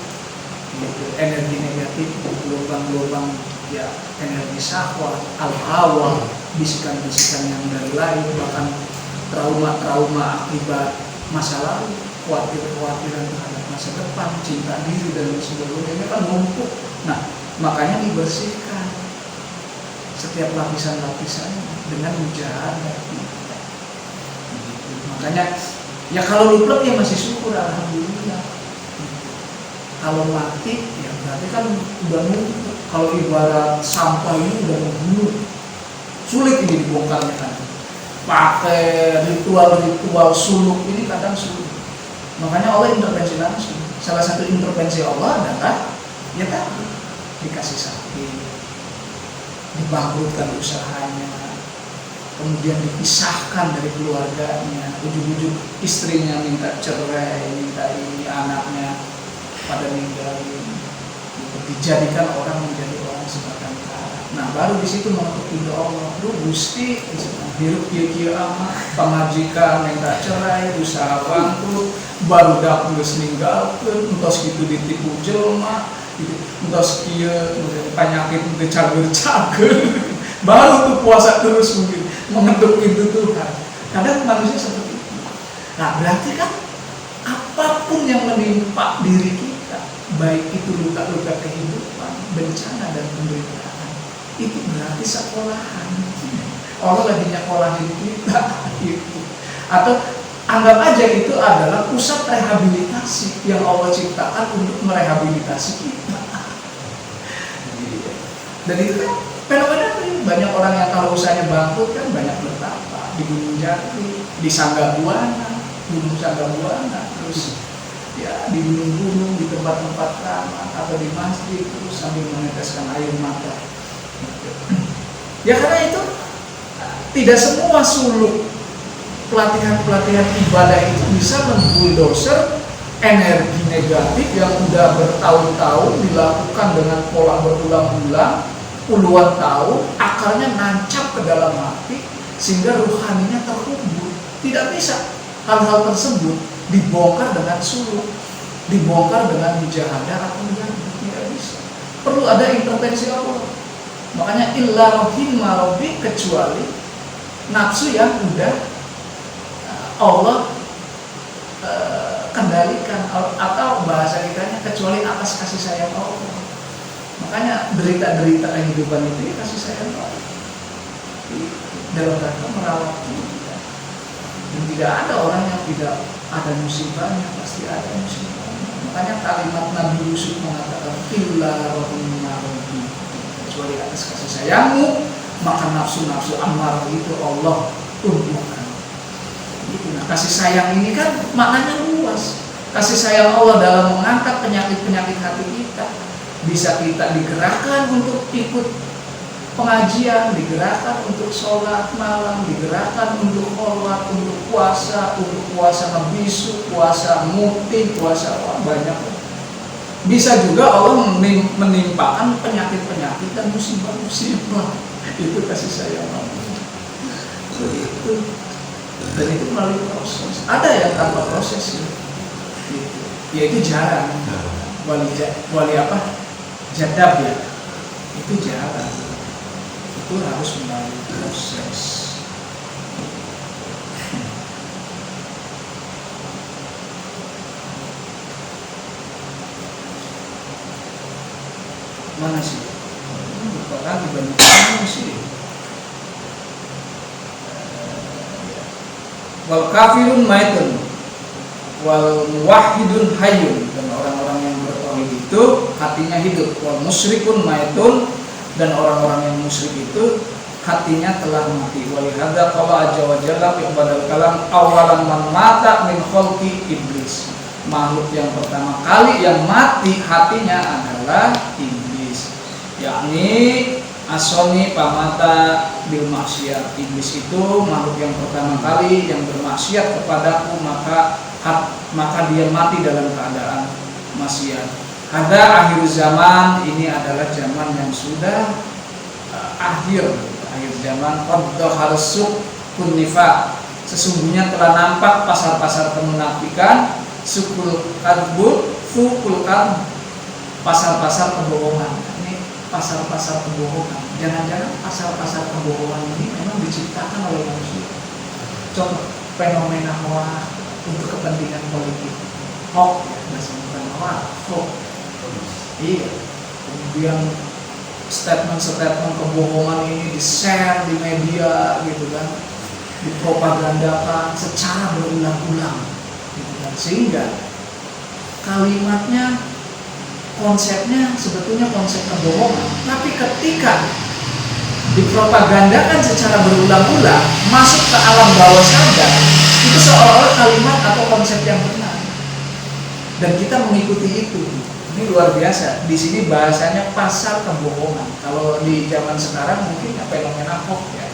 gitu. Energi negatif, gelombang-gelombang ya energi syahwat, al-hawa, bisikan-bisikan yang dari lain, bahkan trauma-trauma akibat masa lalu, kekhawatiran terhadap masa depan, cinta diri dan sebagainya, ini kan numpuk. Nah, makanya dibersihkan setiap lapisan-lapisannya dengan mujahadah. Makanya ya kalau luplek ya masih syukur, alhamdulillah. Kalau mati ya berarti kan udah numpuk. Kalau ibarat sampah ini udah membunuh, sulit ini dibongkarnya kan. Pakai ritual-ritual suluk ini kadang sulit. Makanya Allah intervensi langsung. Salah satu intervensi Allah adalah ya tadi dikasih sakit, dibangkrutkan usahanya, kemudian dipisahkan dari keluarganya, ujung-ujung istrinya minta cerai, minta ini, anaknya pada ninggalin, dijadikan orang menjadi orang sebatang kara. Nah baru di situ mengetuk pintu Allah, lu Gusti, hirup kieu ama, pamajikan minta cerai, usaha bangkrut, baru dak geus ninggalkeun, entos kitu ditipu jelema, entos kieu penyakit teu cager-cager. Baru tuh puasa terus mungkin mengetuk pintu Tuhan. Kadang manusia seperti itu. Nah berarti kan apapun yang menimpa diri kita, baik itu luka-luka kehidupan, bencana dan penderitaan, itu berarti sekolahan. Allah lagi nyekolahin kita gitu. Atau anggap aja itu adalah pusat rehabilitasi yang Allah ciptakan untuk merehabilitasi kita. Dan itu kan fenomena ini banyak orang yang kalau usahanya bangkrut kan banyak bertapa di Gunung Jati, di Sanggabuana, Gunung Sanggabuana, terus ya di gunung-gunung, di tempat-tempat ramah atau di masjid terus sambil meneteskan air mata. Ya karena itu tidak semua suluk pelatihan-pelatihan ibadah itu bisa membuldoser energi negatif yang sudah bertahun-tahun dilakukan dengan pola berulang-ulang, puluhan tahun, akarnya nancap ke dalam hati sehingga ruhaninya terkubur. Tidak bisa hal-hal tersebut dibongkar dengan suluk. dibongkar dengan mujahadah atau enggak, tidak bisa. Perlu ada intervensi Allah. Makanya illa rahimma rabbi, kecuali nafsu yang udah Allah kendalikan, atau bahasa kitanya kecuali atas kasih sayang Allah. Makanya derita-derita kehidupan itu ya kasih sayang Allah dalam rangka merawat kita. Dan tidak ada orang yang tidak ada musibahnya, pasti ada musibahnya. Makanya kalimat Nabi Yusuf mengatakan illa rahimma rabbi, kecuali atas kasih sayangmu, maka nafsu-nafsu amarah itu Allah tumbuhkan. Nah, kasih sayang ini kan maknanya luas. Kasih sayang Allah dalam mengangkat penyakit-penyakit hati kita. Bisa kita digerakkan untuk ikut pengajian, digerakkan untuk sholat malam, digerakkan untuk kholat, untuk puasa ngebisu, puasa muting, puasa banyak. Bisa juga Allah menimpakan penyakit-penyakit dan musibah-musibah. Itu kasih sayang Allah. Itu. Dan itu melalui proses. Ada yang tanpa proses ya. Yaitu jarang. Wali apa? Jadab ya. Itu jarang. Itu harus melalui proses. Mana sih? Lupa lagi banyak sih. Wal kafirun maitun wal muwahhidun hayyun, dan orang-orang yang bertauhid itu hatinya hidup. Wal musyrikun maitun, dan orang-orang yang musyrik itu hatinya telah mati. Walihada qala azza wa jalla fi badal kalam awalan man mata min khalqi iblis. Makhluk yang pertama kali yang mati hatinya adalah iblis, yakni asoni pamata bil maksiat. Iblis itu makhluk yang pertama kali yang bermaksiat kepadaku, maka dia mati dalam keadaan maksiat. Ada akhir zaman, ini adalah zaman yang sudah akhir zaman. Qad harsuk kunnifa, sesungguhnya telah nampak pasar-pasar kemunafikan. Sukul kadbul fukul kadb, pasar-pasar kebohongan. Pasar-pasar kebohongan. Jangan-jangan pasar-pasar kebohongan ini memang diciptakan oleh manusia. Contoh fenomena hoax untuk kepentingan politik. Hoax, bukan hoax, hoax. Iya. Kemudian statement-statement kebohongan ini di-share di media gitu kan, dipropagandakan secara berulang-ulang gitu kan. Sehingga kalimatnya, konsepnya sebetulnya konsep kebohongan, tapi ketika dipropagandakan secara berulang-ulang masuk ke alam bawah sadar, itu seolah-olah kalimat atau konsep yang benar, dan kita mengikuti itu. Ini luar biasa. Di sini bahasanya pasar kebohongan. Kalau di zaman sekarang mungkin fenomena hoax ya.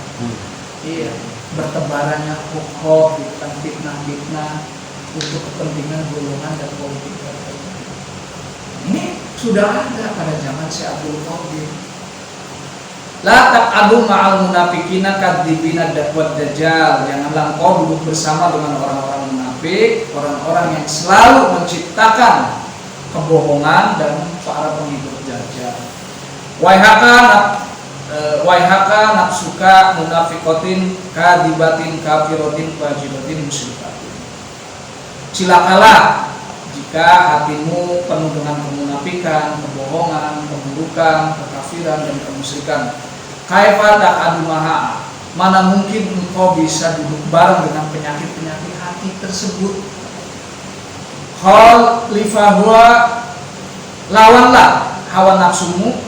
Iya, bertebarannya hoax, fitnah-fitnah untuk kepentingan golongan dan politik. Ini sudah ada pada zaman Syekh Abdul Qadir. La taq'adu ma'al munafiqina kadzibina dakwad dajjal. Janganlah engkau duduk bersama dengan orang-orang munafik, orang-orang yang selalu menciptakan kebohongan dan para pengikut dajjal. Waihaka nafsuka munafiqatin kadibatin kafirotin wajibatin musyrikatin. Cilakalah jika hatimu penuh dengan kemunafikan, kebohongan, keburukan, kekafiran, dan kemusyrikan. Kaifa ta'adu maha, mana mungkin engkau bisa duduk bareng dengan penyakit-penyakit hati tersebut. Khalifahwa, lawanlah hawa nafsumu,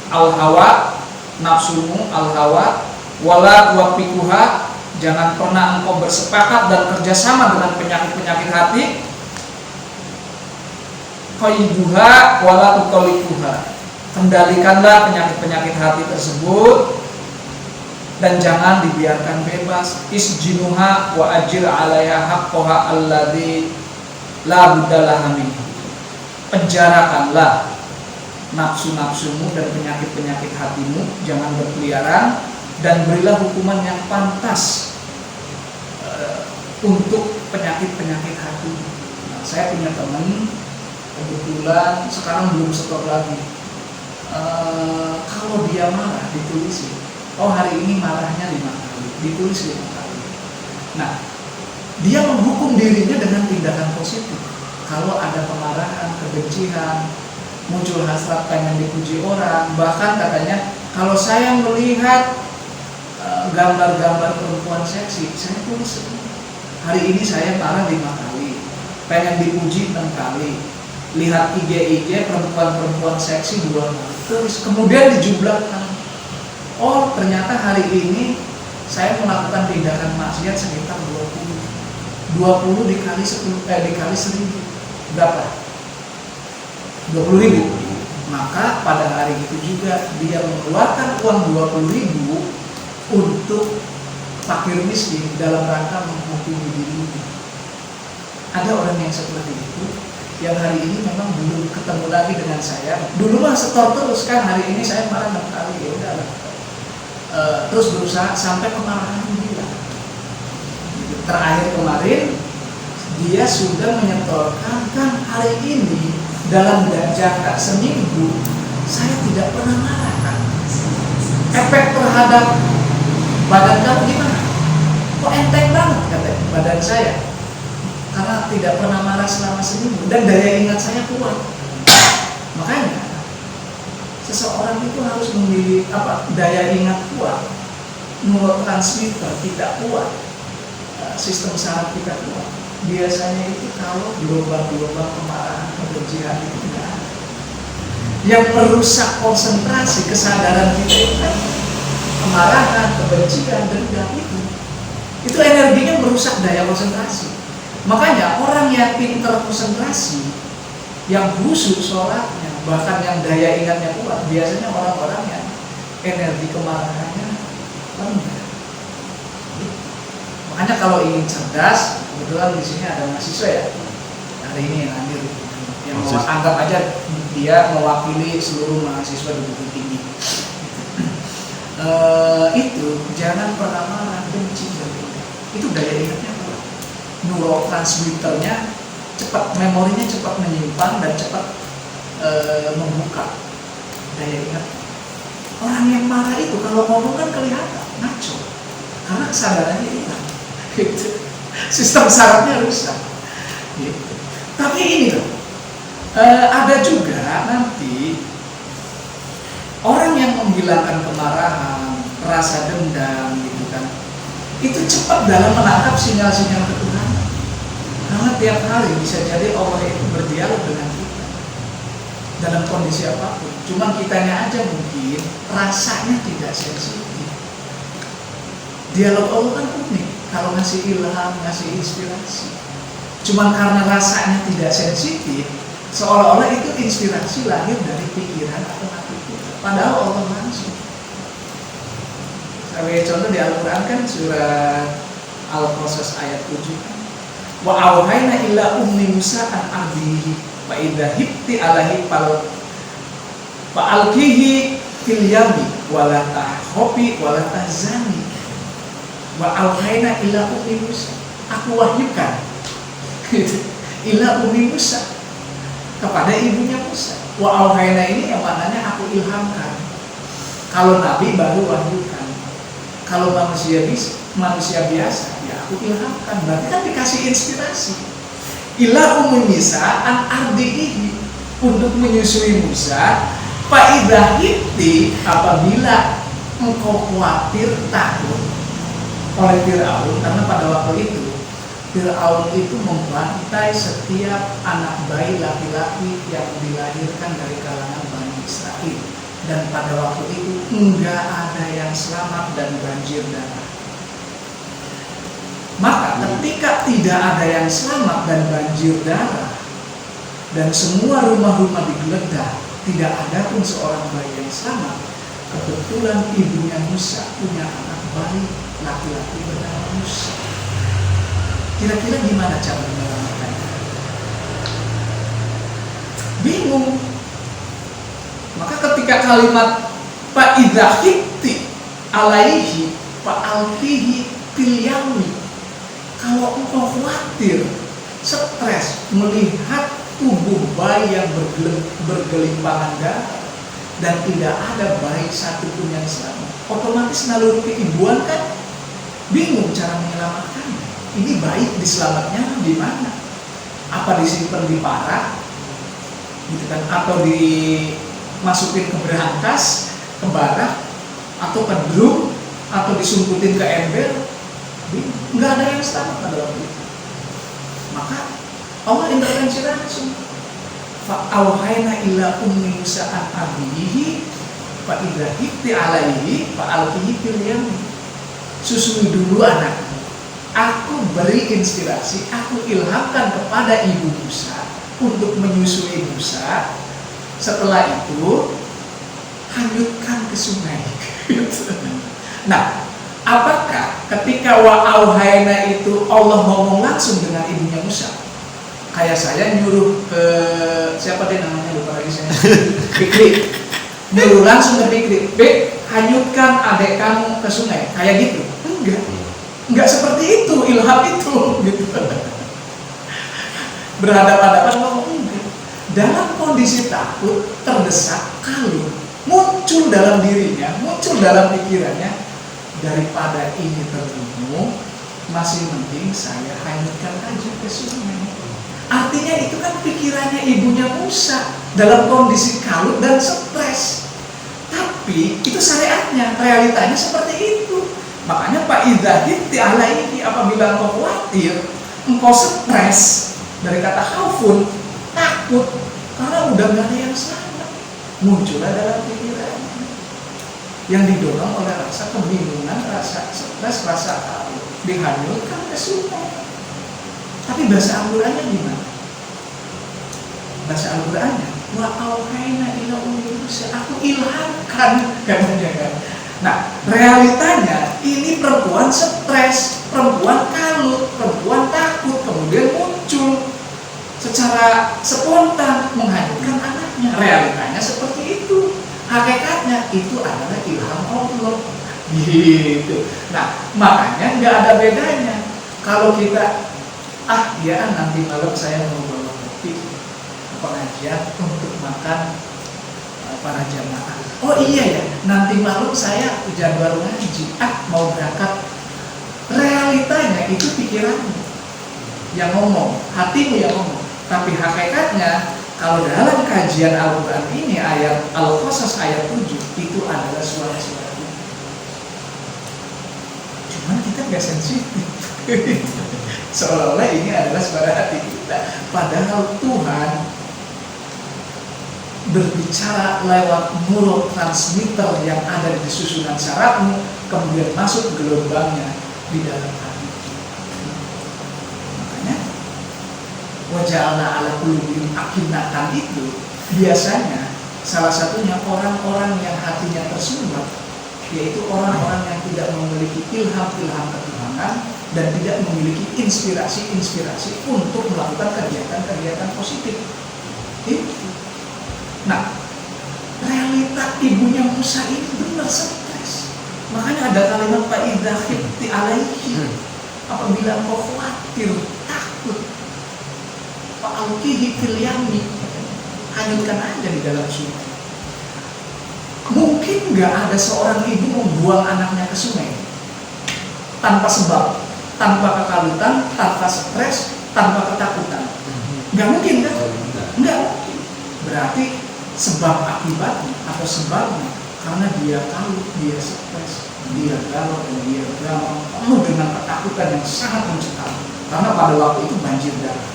al-hawa, nafsumu, al-hawa, wala tuwafikuha, jangan pernah engkau bersepakat dan kerjasama dengan penyakit-penyakit hati. Qayyiduha wala tutalikuha, kendalikanlah penyakit-penyakit hati tersebut dan jangan dibiarkan bebas. Isjinuha wa ajir alaiha haqqaha alladzi la buddalah minhu, penjarakanlah nafsu-nafsumu dan penyakit-penyakit hatimu, jangan berkeliaran, dan berilah hukuman yang pantas untuk penyakit-penyakit hati. Nah, saya punya teman Kebetulan sekarang belum setor lagi. Kalau dia marah ditulis, oh hari ini marahnya 5 kali, ditulis 5 kali. Nah, dia menghukum dirinya dengan tindakan positif. Kalau ada kemarahan, kebencian, muncul hasrat pengen dipuji orang, bahkan katanya kalau saya melihat gambar-gambar perempuan seksi, saya tulis hari ini saya marah 5 kali, pengen dipuji 6 kali, lihat IG perempuan-perempuan seksi 2 kali, terus kemudian dijumlahkan. Oh ternyata hari ini saya melakukan tindakan maksiat sekitar 20 dikali 10 dikali 1000 berapa? 20.000. Maka pada hari itu juga dia mengeluarkan uang 20.000 untuk fakir miskin dalam rangka menghukumi dirinya. Ada orang yang seperti itu yang hari ini memang belum ketemu lagi dengan saya. Dulu mah setor terus kan, hari ini saya marah 6 kali, ya udahlah. Terus berusaha sampai kemarahan dia. Terakhir kemarin dia sudah menyetorkan, kan hari ini dalam jangka seminggu saya tidak pernah marah kan. Efek terhadap badan kamu gimana? Kok enteng banget katanya badan saya, karena tidak pernah marah selama seminggu dan daya ingat saya kuat. Makanya seseorang itu harus memiliki daya ingat kuat, neurotransmitter tidak kuat, sistem saraf kita kuat. Biasanya itu kalau gelombang-gelombang kemarahan, kebencian itu tidak ada. Yang merusak konsentrasi kesadaran kita itu kan kemarahan, kebencian, dendam itu energinya merusak daya konsentrasi. Makanya orang yang pintar konsentrasi, yang khusyuk sholatnya, bahkan yang daya ingatnya kuat, biasanya orang-orang yang energi kemarahannya rendah. Makanya kalau ingin cerdas, kebetulan di sini ada mahasiswa ya, hari ini yang hadir, yang anggap aja dia mewakili seluruh mahasiswa di Bukit Tinggi. Itu jangan pernah marah, benci, itu daya ingatnya kuat, neurotransmitternya cepat, memorinya cepat menyimpan dan cepat membuka daya ingat. Orang yang marah itu kalau ngomong kan kelihatan ngaco, karena kesadarannya hilang. Gitu. Sistem sarafnya rusak. Gitu. Tapi ini loh, ada juga nanti orang yang menghilangkan kemarahan, rasa dendam, gitu kan, itu cepat dalam menangkap sinyal-sinyal ketuhanan. Karena tiap hari bisa jadi Allah itu berdialog dengan kita dalam kondisi apapun. Cuma kitanya aja mungkin rasanya tidak sensitif. Dialog Allah kan unik. Kalau ngasih ilham, ngasih inspirasi, cuma karena rasanya tidak sensitif, seolah-olah itu inspirasi lahir dari pikiran atau hati kita. Padahal Allah langsung. Sebagai contoh di Al-Quran kan surat Al-Qasas ayat 7 kan, wa auhayna illa ummi Musa an ardihi fa idza hibti alaihi fa alqihi fil yami wala tahqi wala tahzani. Wa auhayna ila ummi Musa, aku wahyukan ila ummi Musa, kepada ibunya Musa. Wa auhayna ini yang maknanya aku ilhamkan. Kalau nabi baru wahyukan, kalau manusia biasa ya aku ilhamkan, berarti kan dikasih inspirasi. Ila ummi Musa an ardihi, untuk menyusui Musa. Fa idza hibti, apabila engkau khawatir, takut oleh Fir'aun, karena pada waktu itu Fir'aun itu membantai setiap anak bayi laki-laki yang dilahirkan dari kalangan Bani Israel, dan pada waktu itu enggak ada yang selamat dan banjir darah. Maka ketika tidak ada yang selamat dan banjir darah, dan semua rumah-rumah digeledah, tidak ada pun seorang bayi yang selamat, kebetulan ibunya Musa punya anak bayi laki-laki bernama Musa. Kira-kira gimana cara menyelamatkannya? Bingung. Maka ketika kalimat fa idza khifti alaihi fa alqihi fil yami, kalau engkau khawatir, stres melihat tubuh bayi yang bergelimpangan darah dan tidak ada bayi satupun yang selamat. Otomatis naluri keibuan kan bingung cara menyelamatkannya. Ini bayi diselamatnya di mana? Apa disimpan di parah, gitu kan? Atau dimasukin ke berangkas, ke barak, atau ke drum, atau disumputin ke ember? Nggak ada yang selamat pada waktu itu. Maka Allah intervensi langsung. Fa'auhayna ila ummi Musa an abihi fa idza hifti alaihi fa alqihi fil yam. Susui dulu anakmu. Aku beri inspirasi, aku ilhamkan kepada ibu Musa untuk menyusui Musa. Setelah itu hanyutkan ke sungai. Nah, apakah ketika wa'auhayna itu Allah ngomong langsung dengan ibunya Musa? Kayak saya nyuruh ke siapa deh namanya, lupa lagi saya. Fikri. Nyuruh langsung ke Fikri. Hanyutkan adek kamu ke sungai. Kayak gitu. Enggak seperti itu ilham itu gitu. Berhadapan-hadapan ngomong enggak. Dalam kondisi takut, terdesak, kalut, muncul dalam dirinya, muncul dalam pikirannya, daripada ini terbunuh, masih mending saya hanyutkan aja ke sungai. Artinya itu kan pikirannya ibunya Musa dalam kondisi kalut dan stres. Tapi itu syariatnya, realitanya seperti itu. Makanya Pak Idzahid ti'ala ini apabila engkau khawatir, engkau stres, dari kata khaufun, takut, karena udah gak ada yang selamat, muncullah dalam pikirannya yang didorong oleh rasa kebingungan, rasa stres, rasa kalut, dihanyutkan ke sungai. Tapi bahasa Al-Qur'annya gimana? Bahasa Al-Qur'annya wa'auhayna ila ummi Musa, aku ilhamkan, katanya kan. Nah, realitanya ini perempuan stres, perempuan kalut, perempuan takut, kemudian muncul secara spontan menghanyutkan anaknya. Realitanya seperti itu. Hakikatnya itu adalah ilham Allah. Gitu. Nah, makanya nggak ada bedanya. Kalau kita ya nanti malam saya mau bawa kopi pengajian untuk makan para jamaah. Oh iya ya, nanti malam saya jadwal ngaji. Mau berangkat. Realitanya itu pikiranmu yang ngomong, hatimu yang ngomong. Tapi hakikatnya kalau dalam kajian Al-Quran ini ayat Al-Qasas ayat 7 itu adalah suara-suara kita. Cuman kita gak sensitif. Seolah-olah ini adalah suara hati kita. Padahal Tuhan berbicara lewat neurotransmitter yang ada di susunan sarafmu, kemudian masuk gelombangnya di dalam hati. Makanya waja'alna ala qulubihim akinnatan itu biasanya salah satunya orang-orang yang hatinya tersumbat, yaitu orang-orang yang tidak memiliki ilham-ilham ketuhanan dan tidak memiliki inspirasi-inspirasi untuk melakukan kegiatan-kegiatan positif. Nah, realita ibunya Musa ini benar stres. Makanya ada kalimat Pak Idzahid ti'alaihi, apabila engkau khawatir, takut, fa'alqihi fil yammi, hanyutkan aja di dalam sungai. Mungkin nggak ada seorang ibu membuang anaknya ke sungai tanpa sebab, tanpa kekalutan, tanpa stres, tanpa ketakutan. Nggak mungkin kan? Nggak mungkin. Berarti sebab akibatnya atau sebabnya karena dia kalut, dia stres, dia galau, dan dia penuh dengan ketakutan yang sangat mencekam. Karena pada waktu itu banjir darah,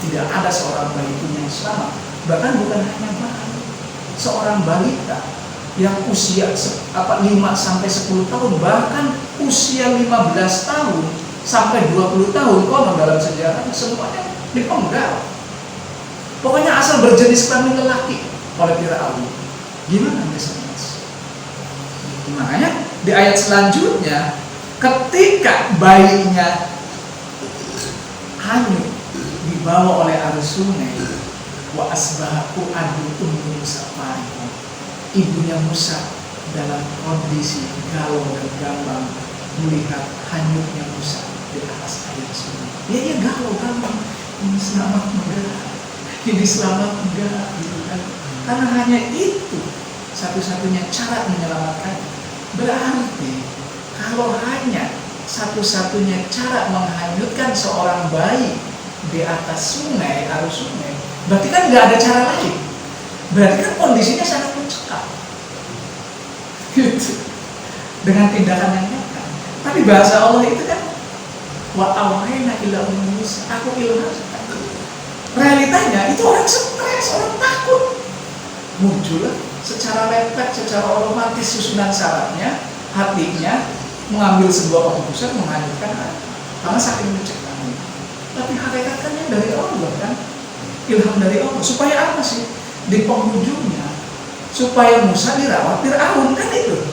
tidak ada seorang bayi pun yang selamat. Bahkan bukan hanya bayi, seorang balita yang usia 5-10 tahun, bahkan usia 15 tahun sampai 20 tahun, konon dalam sejarah semuanya dipenggal. Pokoknya asal berjenis kelamin lelaki oleh Firaun. Gimana mas? Makanya di ayat selanjutnya, ketika bayinya hanyut dibawa oleh arus sungai, wa asbahu adu Musa farihun, ibunya Musa dalam kondisi galau dan gambang melihat hanyutnya Musa di atas air sungai. Dia galau gambang, ini selamat negara. ini selamat enggak gitu kan. Karena hanya itu satu-satunya cara menyelamatkan. Berarti kalau hanya satu-satunya cara menghanyutkan seorang bayi di atas sungai, arus sungai, berarti kan nggak ada cara lain. Berarti kan kondisinya sangat mencekam gitu, dengan tindakan yang nyata. Tapi bahasa Allah itu kan wa awhayna ila Musa, aku ilhamkan. Realitanya itu orang stres, orang takut. Muncullah secara refleks, secara otomatis susunan syaratnya, hatinya mengambil sebuah keputusan menghanyutkan hati karena saking mencekamnya. Tapi hakikatnya dari Allah kan, ilham dari Allah. Supaya apa sih? Di penghujungnya supaya Musa dirawat Fir'aun, kan itu.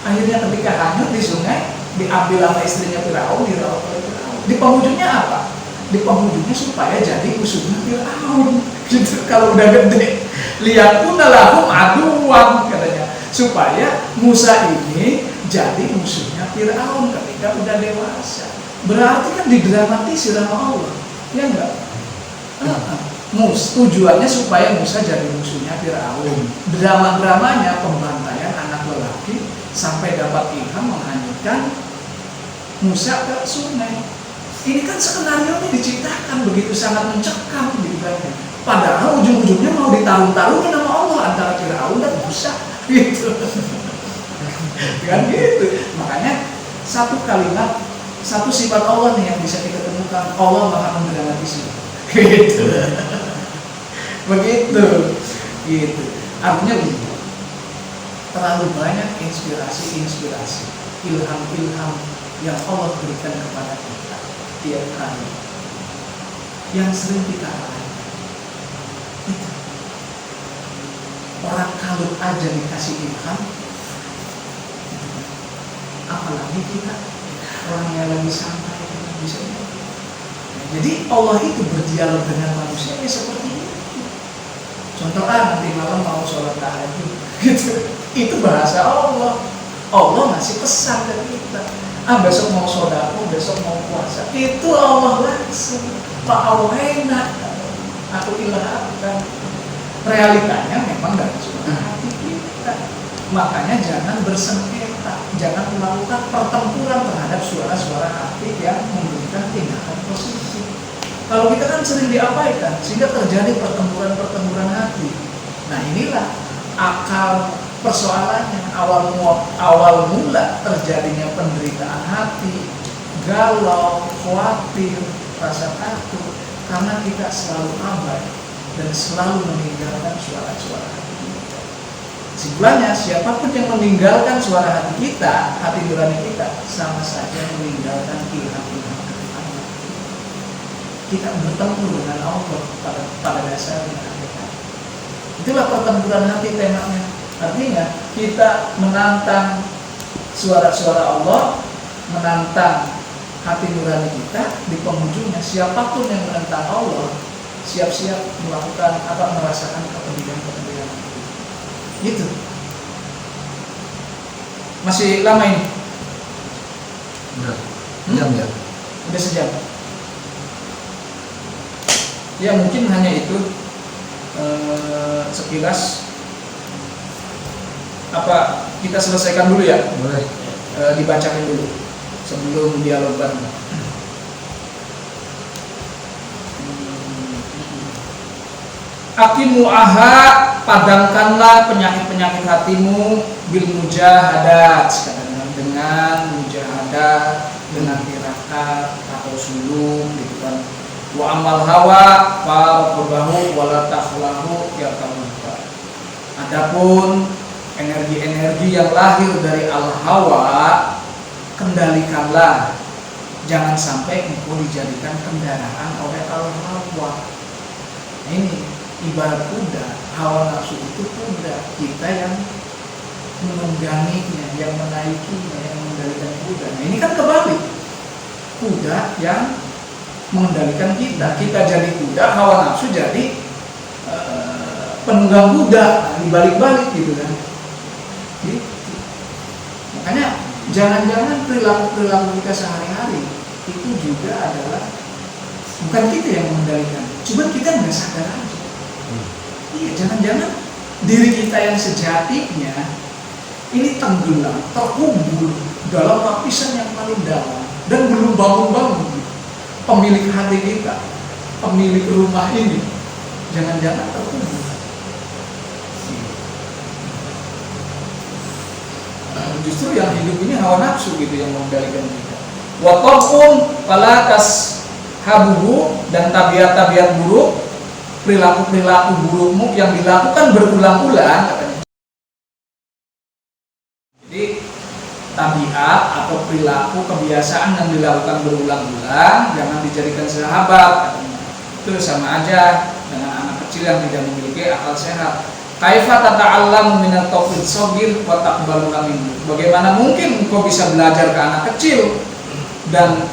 Akhirnya ketika hanyut di sungai, diambil sama istrinya Fir'aun, dirawat oleh Fir'aun. Di penghujungnya apa? Di penghujungnya supaya jadi musuhnya Fir'aun. Gitu. Kalau udah gede, liyakuna lahum aduwan katanya. Supaya Musa ini jadi musuhnya Fir'aun ketika udah dewasa. Berarti kan didramatisir sama Allah, ya enggak? Tujuannya supaya Musa jadi musuhnya Fir'aun. Drama-dramanya pembantaian anak lelaki sampai dapat ilham menghanyutkan Musa ke sungai. Ini kan skenario ini diciptakan begitu sangat mencekam gitu kan. Padahal ujung-ujungnya mau ditarung-tarungin sama Allah antara Fir'aun dan Musa gitu. Kan gitu. Makanya satu kalimat, satu sifat Allah nih yang bisa kita temukan, Allah Maha mendramatisir. Gitu. Begitu. Gitu. Artinya begini. Terlalu banyak inspirasi, ilham-ilham yang Allah berikan kepada kita tiap hari yang sering kita alami. Itu. Orang kalut aja dikasih ilham, apalagi kita orang yang lagi santai bisa. Jadi Allah itu berdialog dengan manusia seperti itu. Contoh nanti malam mau sholat tahajud, gitu. Itu bahasa Allah. Allah ngasih pesan ke kita. Besok mau sodako, besok mau puasa. Itu Allah langsung. Fa'awhayna, aku ilhamkan. Realitanya memang dari suara hati kita. Makanya jangan bersengketa, jangan melakukan pertempuran terhadap suara-suara hati yang memberikan tindakan positif. Kalau kita kan sering diabaikan, sehingga terjadi pertempuran hati. Nah inilah akal persoalannya. Awal mula terjadinya penderitaan hati, galau, khawatir, rasa takut, karena kita selalu abai dan selalu meninggalkan suara-suara hati kita. Kesimpulannya, siapapun yang meninggalkan suara hati kita, hati nurani kita, sama saja meninggalkan ilham-ilham Allah. Kita bertemu dengan Allah pada dasarnya. Itulah pertempuran hati temanya. Artinya kita menantang suara-suara Allah, menantang hati nurani kita. Di penghujungnya siapapun yang menentang Allah siap-siap melakukan merasakan kepedihan-kepedihan itu. Gitu. Masih lama ini? Udah sejam ya? Udah sejam. Ya mungkin hanya itu sekilas. Apa kita selesaikan dulu ya? Boleh. Dibacakan dulu sebelum dialog bareng. Aqimu aha, padamkanlah penyakit-penyakit hatimu bil mujahadat, dengan mujahadah, dengan tirakat atau sulung gitu kan. Wa amal hawa fa'qubahu wa la takhlahu yaqamuka. Adapun energi-energi yang lahir dari al-hawa, kendalikanlah. Jangan sampai engkau dijadikan kendaraan oleh al-hawa. Nah, ini ibarat kuda, hawa nafsu itu kuda, kita yang menungganginya, yang menaikinya, yang mengendalikan kuda. Nah ini kan kebalik, kuda yang mengendalikan kita, kita jadi kuda, hawa nafsu jadi penunggang kuda, dibalik-balik gitu kan. Gitu. Makanya jangan-jangan perilaku kita sehari-hari itu juga adalah bukan kita yang mengendalikan, Cuman kita nggak sadar aja. Iya, jangan-jangan diri kita yang sejatinya ini tenggelam, terkubur dalam lapisan yang paling dalam dan belum bangun-bangun. Pemilik hati kita, pemilik rumah ini, jangan-jangan terkubur. Justru yang hidup ini hawa nafsu gitu yang mengendalikan kita. Wa qafun fala tashabuhu, dan tabiat-tabiat buruk, perilaku-perilaku burukmu yang dilakukan berulang-ulang katanya. Jadi tabiat atau perilaku kebiasaan yang dilakukan berulang-ulang jangan dijadikan sahabat katanya. Itu sama aja dengan anak kecil yang tidak memiliki akal sehat. Kaifa tata'allamu minat tauhid shagir wa taqbaluna minhu. Bagaimana mungkin engkau bisa belajar ke anak kecil dan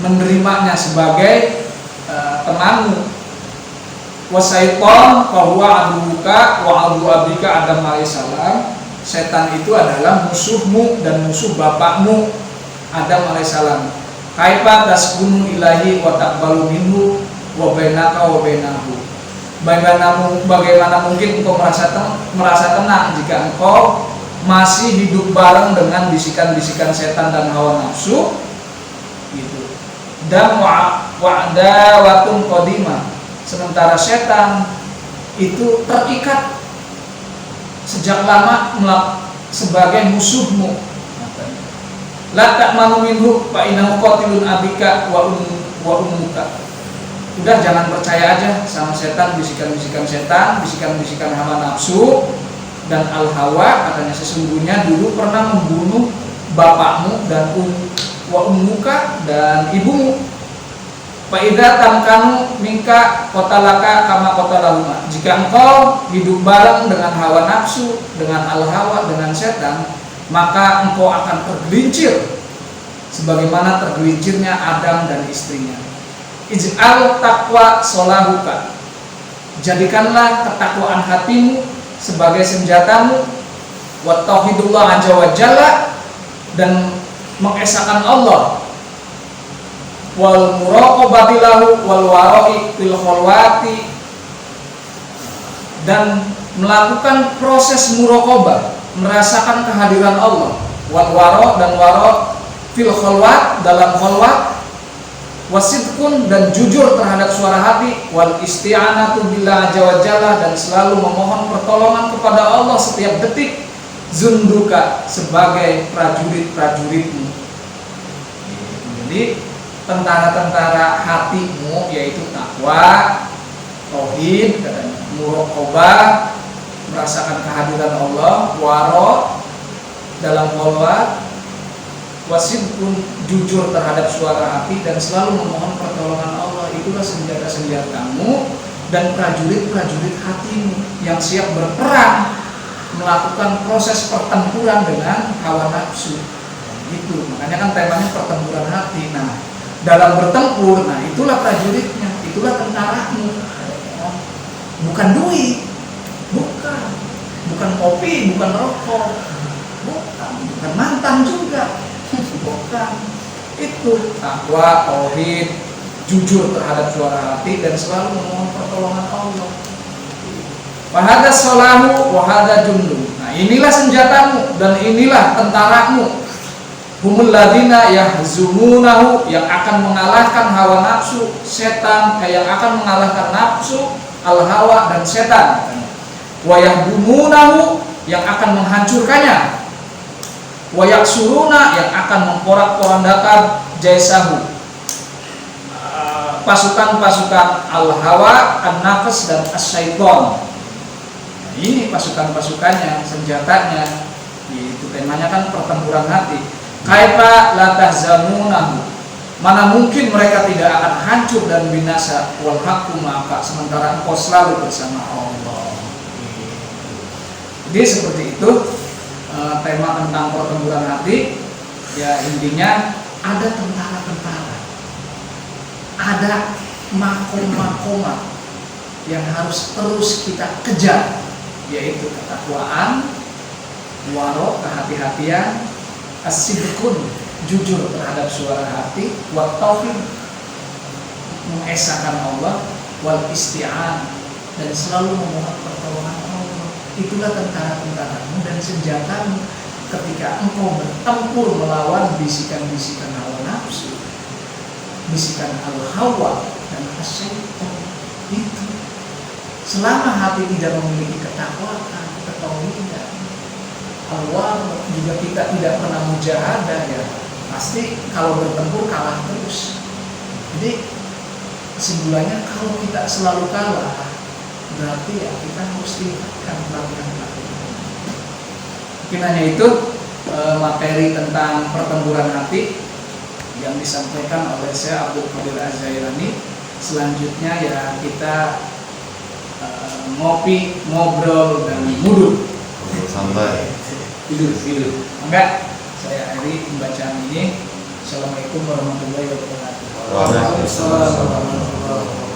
menerimanya sebagai temanmu? Wa syaitan fa huwa aduka wa adu abika Adam alaihissalam. Setan itu adalah musuhmu dan musuh bapakmu Adam alaihissalam. Kaifa taskunu ilahi wa taqbalu minhu wa bainaka wa bainahu. Bagaimana mungkin engkau merasa tenang jika engkau masih hidup bareng dengan bisikan-bisikan setan dan hawa nafsu gitu. Dan wa'dawatun qadimah, sementara setan itu terikat sejak lama sebagai musuhmu. La ta'manu minhu fa innahu qatilun abika wa ummuka. Udah, jangan percaya aja sama setan, bisikan-bisikan setan, bisikan-bisikan hawa nafsu dan al-hawa. Katanya sesungguhnya dulu pernah membunuh bapakmu dan ummuka dan ibumu. Fa idza tamkanu minka qatalaka kama qatalahuma. Jika engkau hidup bareng dengan hawa nafsu, dengan al-hawa, dengan setan, maka engkau akan tergelincir sebagaimana tergelincirnya Adam dan istrinya. Ij'al taqwa solahuka, jadikanlah ketakwaan hatimu sebagai senjatamu. Wa tauhidullah azza wa jalla, dan mengesahkan Allah. Wal muraqabati lahu wal wara'i fil khalwati, dan melakukan proses muraqabah, merasakan kehadiran Allah. Wal wara', dan wara' fil khalwat, dalam khalwat. Wasidqun, dan jujur terhadap suara hati. Wal isti'anatu billah azza wa jalla, dan selalu memohon pertolongan kepada Allah setiap detik. Zunduka, sebagai prajurit-prajuritmu. Jadi tentara-tentara hatimu yaitu takwa, tauhid, muraqabah, merasakan kehadiran Allah, wara dalam khalwat, wasidqun, jujur terhadap suara hati, dan selalu memohon pertolongan Allah. Itulah senjata-senjatamu dan prajurit-prajurit hatimu yang siap berperang melakukan proses pertempuran dengan hawa nafsu. Itu makanya kan temanya pertempuran hati. Nah, dalam bertempur, nah itulah prajuritnya, itulah tentaramu. Bukan duit, bukan kopi, bukan rokok, bukan mantan juga. Bukan. Itu takwa, tauhid, jujur terhadap suara hati, dan selalu memohon pertolongan Allah. Wa hadza salahu wa hadza jundu. Nah, inilah senjatamu dan inilah tentaramu. Humul ladina yahzumunahu, yang akan mengalahkan hawa nafsu setan, yang akan mengalahkan nafsu, al-hawa, dan setan. Wa yahdumunahu, yang akan menghancurkannya. Wa yaksuruna, yang akan memporak-porandakan jaisahu, pasukan-pasukan al-hawa, an-nafs, dan as-syaiton. Nah, ini pasukan-pasukannya, senjatanya. Itu temanya kan pertempuran hati. Kaifa la tahzamunahu, mana mungkin mereka tidak akan hancur dan binasa. Wal haqqu ma'aka, sementara engkau selalu bersama Allah. Jadi seperti itu tema tentang pertempuran hati. Ya, intinya ada tentara-tentara, ada makom-makomat yang harus terus kita kejar, yaitu ketakwaan, waro, kehati-hatian, as-sidqun, jujur terhadap suara hati, wa tauhid, mengesahkan Allah, wal isti'an, dan selalu memohon pertolongan Allah. Itulah tentara-tentaramu dan senjatamu ketika engkau bertempur melawan bisikan-bisikan hawa nafsu, bisikan al-hawa dan asyaiton. Itu selama hati tidak memiliki ketakwaan, ketauhidan, Allah juga kita tidak pernah mujahadah, ya pasti kalau bertempur kalah terus. Jadi kesimpulannya, kalau kita selalu kalah, berarti ya kita harus tingkatkan pelatihan-pelatihan. Mungkin hanya itu materi tentang pertempuran hati yang disampaikan oleh saya Abdul Qadir Az-Zairani. Selanjutnya ya kita ngopi, ngobrol, dan mudul. Santai. Tidur. Enggak, saya akhiri pembacaan ini. Assalamualaikum warahmatullahi wabarakatuh. Waalaikumsalam warahmatullahi wabarakatuh.